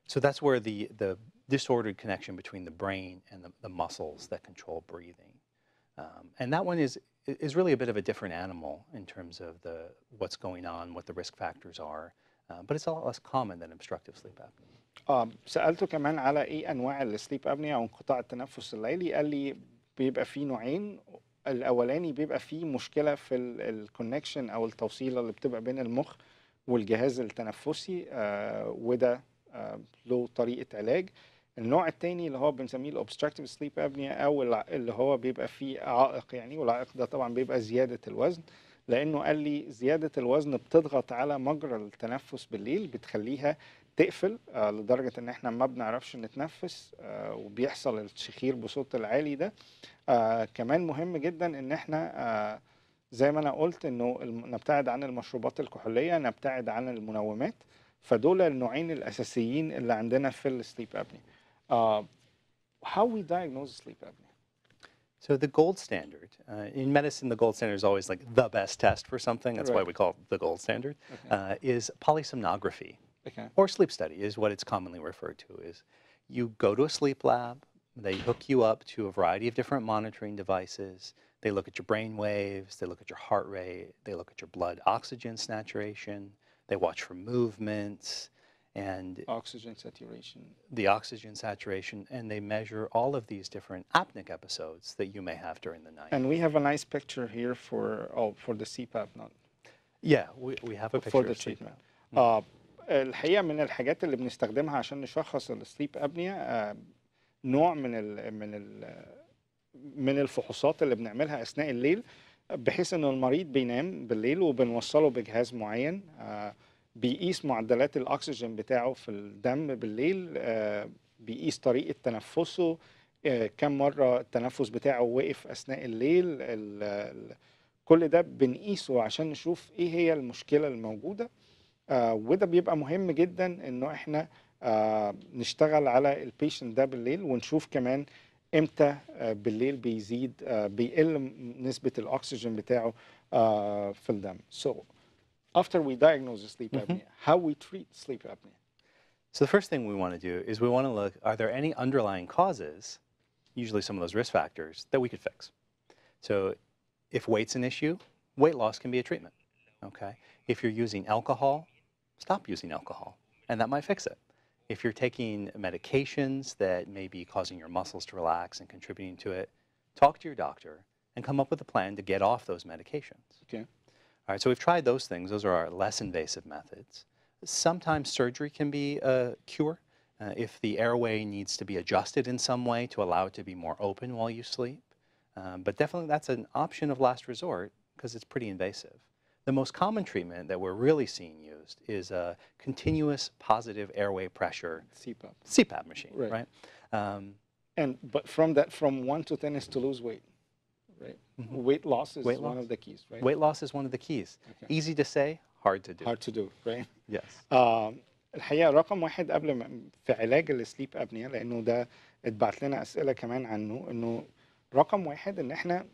So that's where the disordered connection between the brain and the muscles that control breathing. And that one is really a bit of a different animal in terms of what's going on, what the risk factors are, but it's a lot less common than obstructive sleep apnea. سألته كمان على ايه انواع السليب ابنيا او انقطاع التنفس الليلي. قال لي بيبقى فيه نوعين. الاولاني بيبقى فيه مشكله في الكونكشن او التوصيله اللي بتبقى بين المخ والجهاز التنفسي، وده له طريقه علاج. النوع الثاني اللي هو بنسميه الاوبستراكتيف سليب ابنيا او اللي هو بيبقى فيه عائق يعني، والعائق ده طبعا بيبقى زياده الوزن، لانه قال لي زياده الوزن بتضغط على مجرى التنفس بالليل، بتخليها تقفل لدرجه ان احنا ما بنعرفش نتنفس، وبيحصل الشخير بصوت العالي ده. كمان مهم جدا ان احنا زي ما انا قلت انه نبتعد عن المشروبات الكحوليه، نبتعد عن المنومات. فدول النوعين الاساسيين اللي عندنا في السليب ابنيا. How we diagnose sleep apnea? So the gold standard, in medicine, the gold standard is always like the best test for something. That's why Right. we call it the gold standard, Okay. is polysomnography, Okay. or sleep study is what it's commonly referred to. Is you go to a sleep lab, they hook you up to a variety of different monitoring devices. They look at your brain waves, they look at your heart rate, they look at your blood oxygen saturation, they watch for movements, and Oxygen saturation. the oxygen saturation, and they measure all of these different apneic episodes that you may have during the night. And we have a nice picture here for the CPAP, not Yeah, we have a picture for the of sleep treatment. apnea. الحقيقة من الحاجات اللي بنستخدمها عشان نشخص السليب ابنيا نوع من الفحوصات اللي بنعملها اثناء الليل، بحيث ان المريض بينام بالليل وبنوصله بجهاز معين بيقيس معدلات الاكسجين بتاعه في الدم بالليل، بيقيس طريقة تنفسه، كم مرة التنفس بتاعه وقف اثناء الليل. كل ده بنقيسه عشان نشوف ايه هي المشكلة الموجودة. وده بيبقى مهم جدا انه احنا نشتغل على البيشنت ده بالليل، ونشوف كمان امتى بالليل بيزيد بيقل نسبة الاكسجين بتاعه في الدم. So after we diagnose sleep apnea, how we treat sleep apnea? So the first thing we want to do is we want to look, are there any underlying causes, usually some of those risk factors, that we could fix? So if weight's an issue, weight loss can be a treatment, okay? If you're using alcohol, stop using alcohol, and that might fix it. If you're taking medications that may be causing your muscles to relax and contributing to it, talk to your doctor and come up with a plan to get off those medications. Okay. All right, so we've tried those things. Those are our less invasive methods. Sometimes surgery can be a cure if the airway needs to be adjusted in some way to allow it to be more open while you sleep. But definitely that's an option of last resort because it's pretty invasive. The most common treatment that we're really seeing used is a continuous positive airway pressure CPAP machine, right? But from 1 to 10 is to lose weight, right? Weight loss is one of the keys, right? Weight loss is one of the keys. Okay. Easy to say, hard to do. Hard to do, right? Yes. الحقيقة رقم واحد قبل ما في علاج السليب أبنيا، لأنه ده اتبعت لنا أسئلة كمان عنه، إنه رقم واحد إن إحنا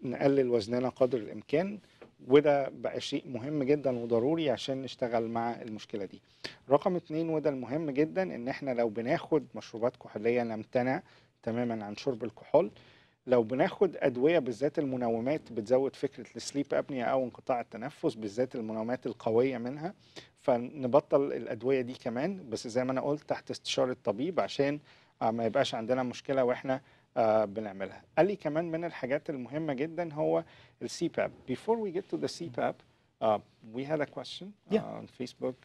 نقلل وزننا قدر الإمكان، وده بقى شيء مهم جدا وضروري عشان نشتغل مع المشكلة دي. رقم اتنين وده المهم جدا، إن إحنا لو بناخد مشروبات كحولية نمتنع تماما عن شرب الكحول. لو بناخد أدوية بالذات المنومات بتزود فكرة السليب أبنيا أو انقطاع التنفس، بالذات المنومات القوية منها، فنبطل الأدوية دي كمان، بس زي ما أنا قلت تحت استشارة طبيب عشان ما يبقاش عندنا مشكلة وإحنا بنعملها. قال لي كمان من الحاجات المهمة جدا هو السي باب. Before we get to the CPAP, we had a question on Facebook.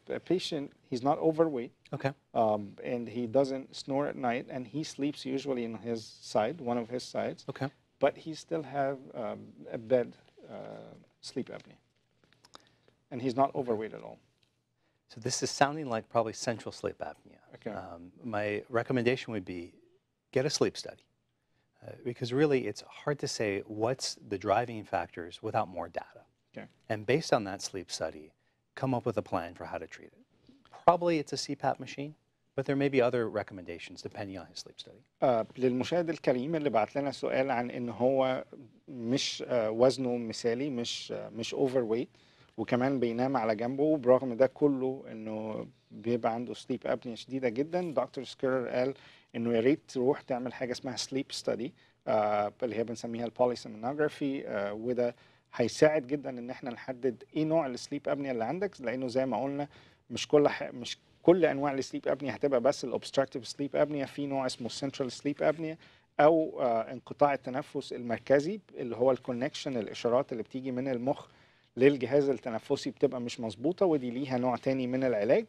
A patient, he's not overweight. Okay. And he doesn't snore at night, and he sleeps usually in his side, one of his sides. Okay. But he still have a bad sleep apnea, and he's not overweight at all. So this is sounding like probably central sleep apnea. Okay. My recommendation would be get a sleep study, because really it's hard to say what's the driving factors without more data. Okay. And based on that sleep study, come up with a plan for how to treat it. Probably it's a CPAP machine, but there may be other recommendations depending on his sleep study. للمشاهد الكريم اللي بعت لنا سؤال عن ان هو مش وزنه مثالي، مش overweight، وكمان بينام على جنبه، برغم ده كله انه بيبقى عنده سليب ابنيا شديده جدا. دكتور سكيرر قال انه يا ريت تروح تعمل حاجه اسمها سليب ستادي، اللي هي بنسميها البوليسومنوجرافي، وده هيساعد جدا ان احنا نحدد ايه نوع السليب ابنيا اللي عندك، لانه زي ما قلنا مش كل انواع السليب ابنيا هتبقى بس الاوبستراكتيف سليب ابنيا. في نوع اسمه السنترال سليب ابنيا او انقطاع التنفس المركزي، اللي هو الكونكشن، الاشارات اللي بتيجي من المخ للجهاز التنفسي بتبقى مش مظبوطه، ودي ليها نوع تاني من العلاج.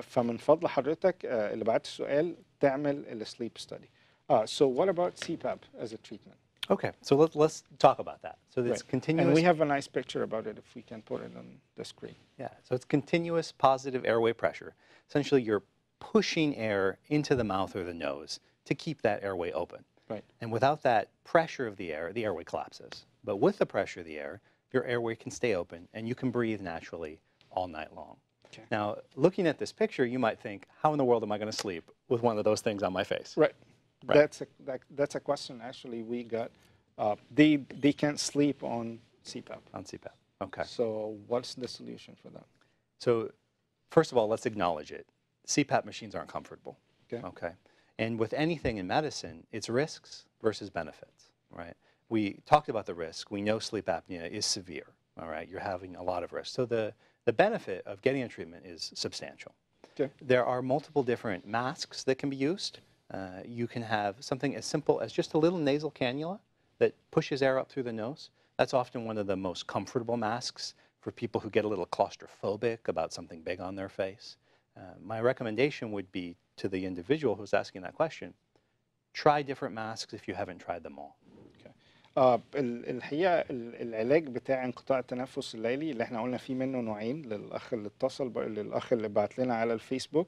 فمن فضل حضرتك اللي بعت السؤال تعمل السليب ستادي. So what about CPAP as a treatment? Okay, so let's talk about that. So it's continuous. And we have a nice picture about it if we can put it on the screen. Yeah, so it's continuous positive airway pressure. Essentially, you're pushing air into the mouth or the nose to keep that airway open. Right. And without that pressure of the airway collapses. But with the pressure of the air, your airway can stay open and you can breathe naturally all night long. Okay. Now, looking at this picture, you might think, how in the world am I going to sleep with one of those things on my face? Right. That's a question actually we got. They can't sleep on CPAP. On CPAP, okay. So what's the solution for that? So first of all, let's acknowledge it. CPAP machines aren't comfortable, okay? And with anything in medicine, it's risks versus benefits, right? We talked about the risk. We know sleep apnea is severe, all right? You're having a lot of risk. So the benefit of getting a treatment is substantial. Okay. There are multiple different masks that can be used. You can have something as simple as just a little nasal cannula that pushes air up through the nose. That's often one of the most comfortable masks for people who get a little claustrophobic about something big on their face. My recommendation would be to the individual who's asking that question, try different masks if you haven't tried them all. الحقيقه العلاج بتاع انقطاع التنفس الليلي اللي احنا قلنا فيه منه نوعين، للاخ اللي اتصل للاخ اللي بعت لنا على الفيسبوك،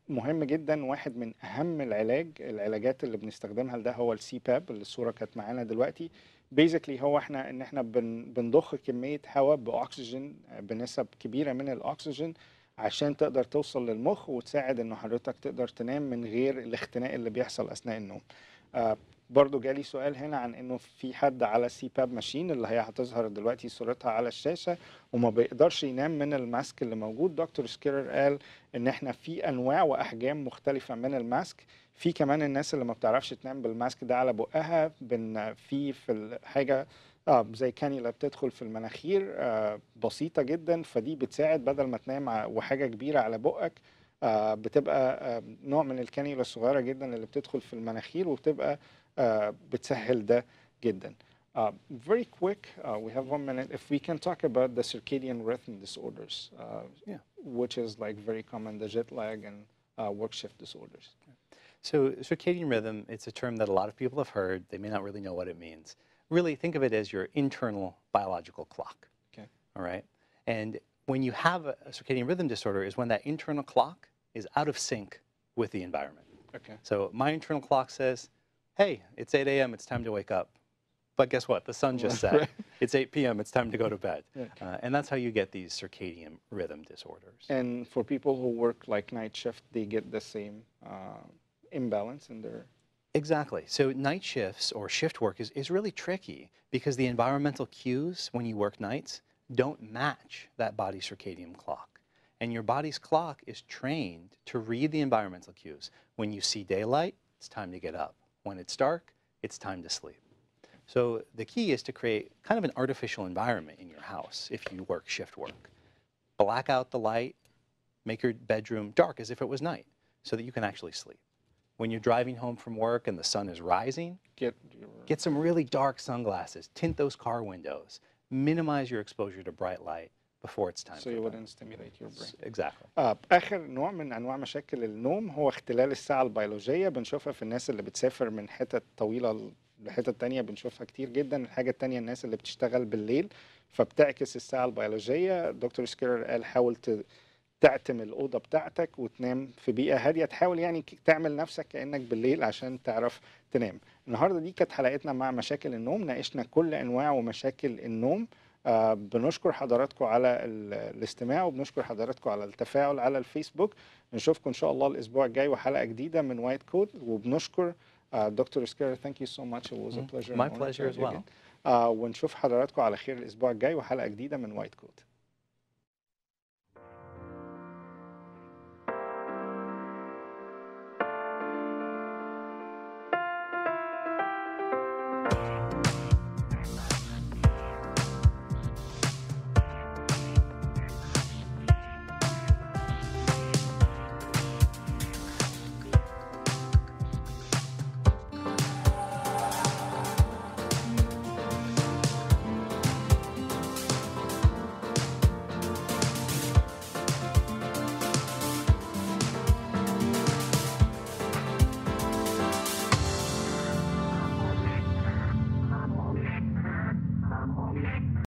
مهم جدا. واحد من اهم العلاجات اللي بنستخدمها لده هو السي باب اللي الصوره كانت معانا دلوقتي. بيزيكلي هو احنا بنضخ كميه هواء باكسجين بنسب كبيره من الاكسجين عشان تقدر توصل للمخ وتساعد انه حضرتك تقدر تنام من غير الاختناق اللي بيحصل اثناء النوم. برضو جالي سؤال هنا عن انه في حد على سي باب ماشين اللي هي هتظهر دلوقتي صورتها على الشاشه وما بيقدرش ينام من الماسك اللي موجود. دكتور سكيرر قال ان احنا في انواع واحجام مختلفه من الماسك. في كمان الناس اللي ما بتعرفش تنام بالماسك ده على بقها، في الحاجه زي كانيولا بتدخل في المناخير بسيطه جدا، فدي بتساعد بدل ما تنام وحاجه كبيره على بقك، بتبقى نوع من الكانيولا الصغيره جدا اللي بتدخل في المناخير وبتبقى بتسهل ده جدا. Very quick, we have 1 minute. If we can talk about the circadian rhythm disorders, which is like very common, the jet lag and work shift disorders. So circadian rhythm, it's a term that a lot of people have heard. They may not really know what it means. Really think of it as your internal biological clock. Okay. All right. And when you have a circadian rhythm disorder is when that internal clock is out of sync with the environment. Okay. So my internal clock says, hey, it's 8 a.m., it's time to wake up. but guess what? The sun just set. It's 8 p.m. It's time to go to bed. And that's how you get these circadian rhythm disorders. And for people who work like night shift, they get the same imbalance in their... Exactly. So night shifts or shift work is really tricky because the environmental cues when you work nights don't match that body's circadian clock. And your body's clock is trained to read the environmental cues. When you see daylight, it's time to get up. When it's dark, it's time to sleep. So the key is to create kind of an artificial environment in your house if you work shift work. Black out the light, make your bedroom dark as if it was night so that you can actually sleep. When you're driving home from work and the sun is rising, get some really dark sunglasses, tint those car windows, minimize your exposure to bright light before it's time. So you wouldn't stimulate your brain. Exactly. آخر نوع من أنواع مشاكل النوم هو اختلال الساعة البيولوجية. بنشوفها في الناس اللي بتسافر من حتت طويلة لحتت تانية، بنشوفها كتير جدا. الحاجة التانية الناس اللي بتشتغل بالليل فبتعكس الساعة البيولوجية. دكتور سكيرر قال حاول تعتم الأوضة بتاعتك وتنام في بيئة هادية، تحاول يعني تعمل نفسك كأنك بالليل عشان تعرف تنام. النهاردة دي كانت حلقتنا مع مشاكل النوم، ناقشنا كل أنواع ومشاكل النوم. بنشكر حضراتكم على الاستماع وبنشكر حضراتكم على التفاعل على الفيسبوك. نشوفكم إن شاء الله الأسبوع الجاي وحلقة جديدة من وايت كود. وبنشكر دكتور سكيرر. Thank you so much. It was a pleasure. My pleasure as well. ونشوف حضراتكم على خير الأسبوع الجاي وحلقة جديدة من وايت كود.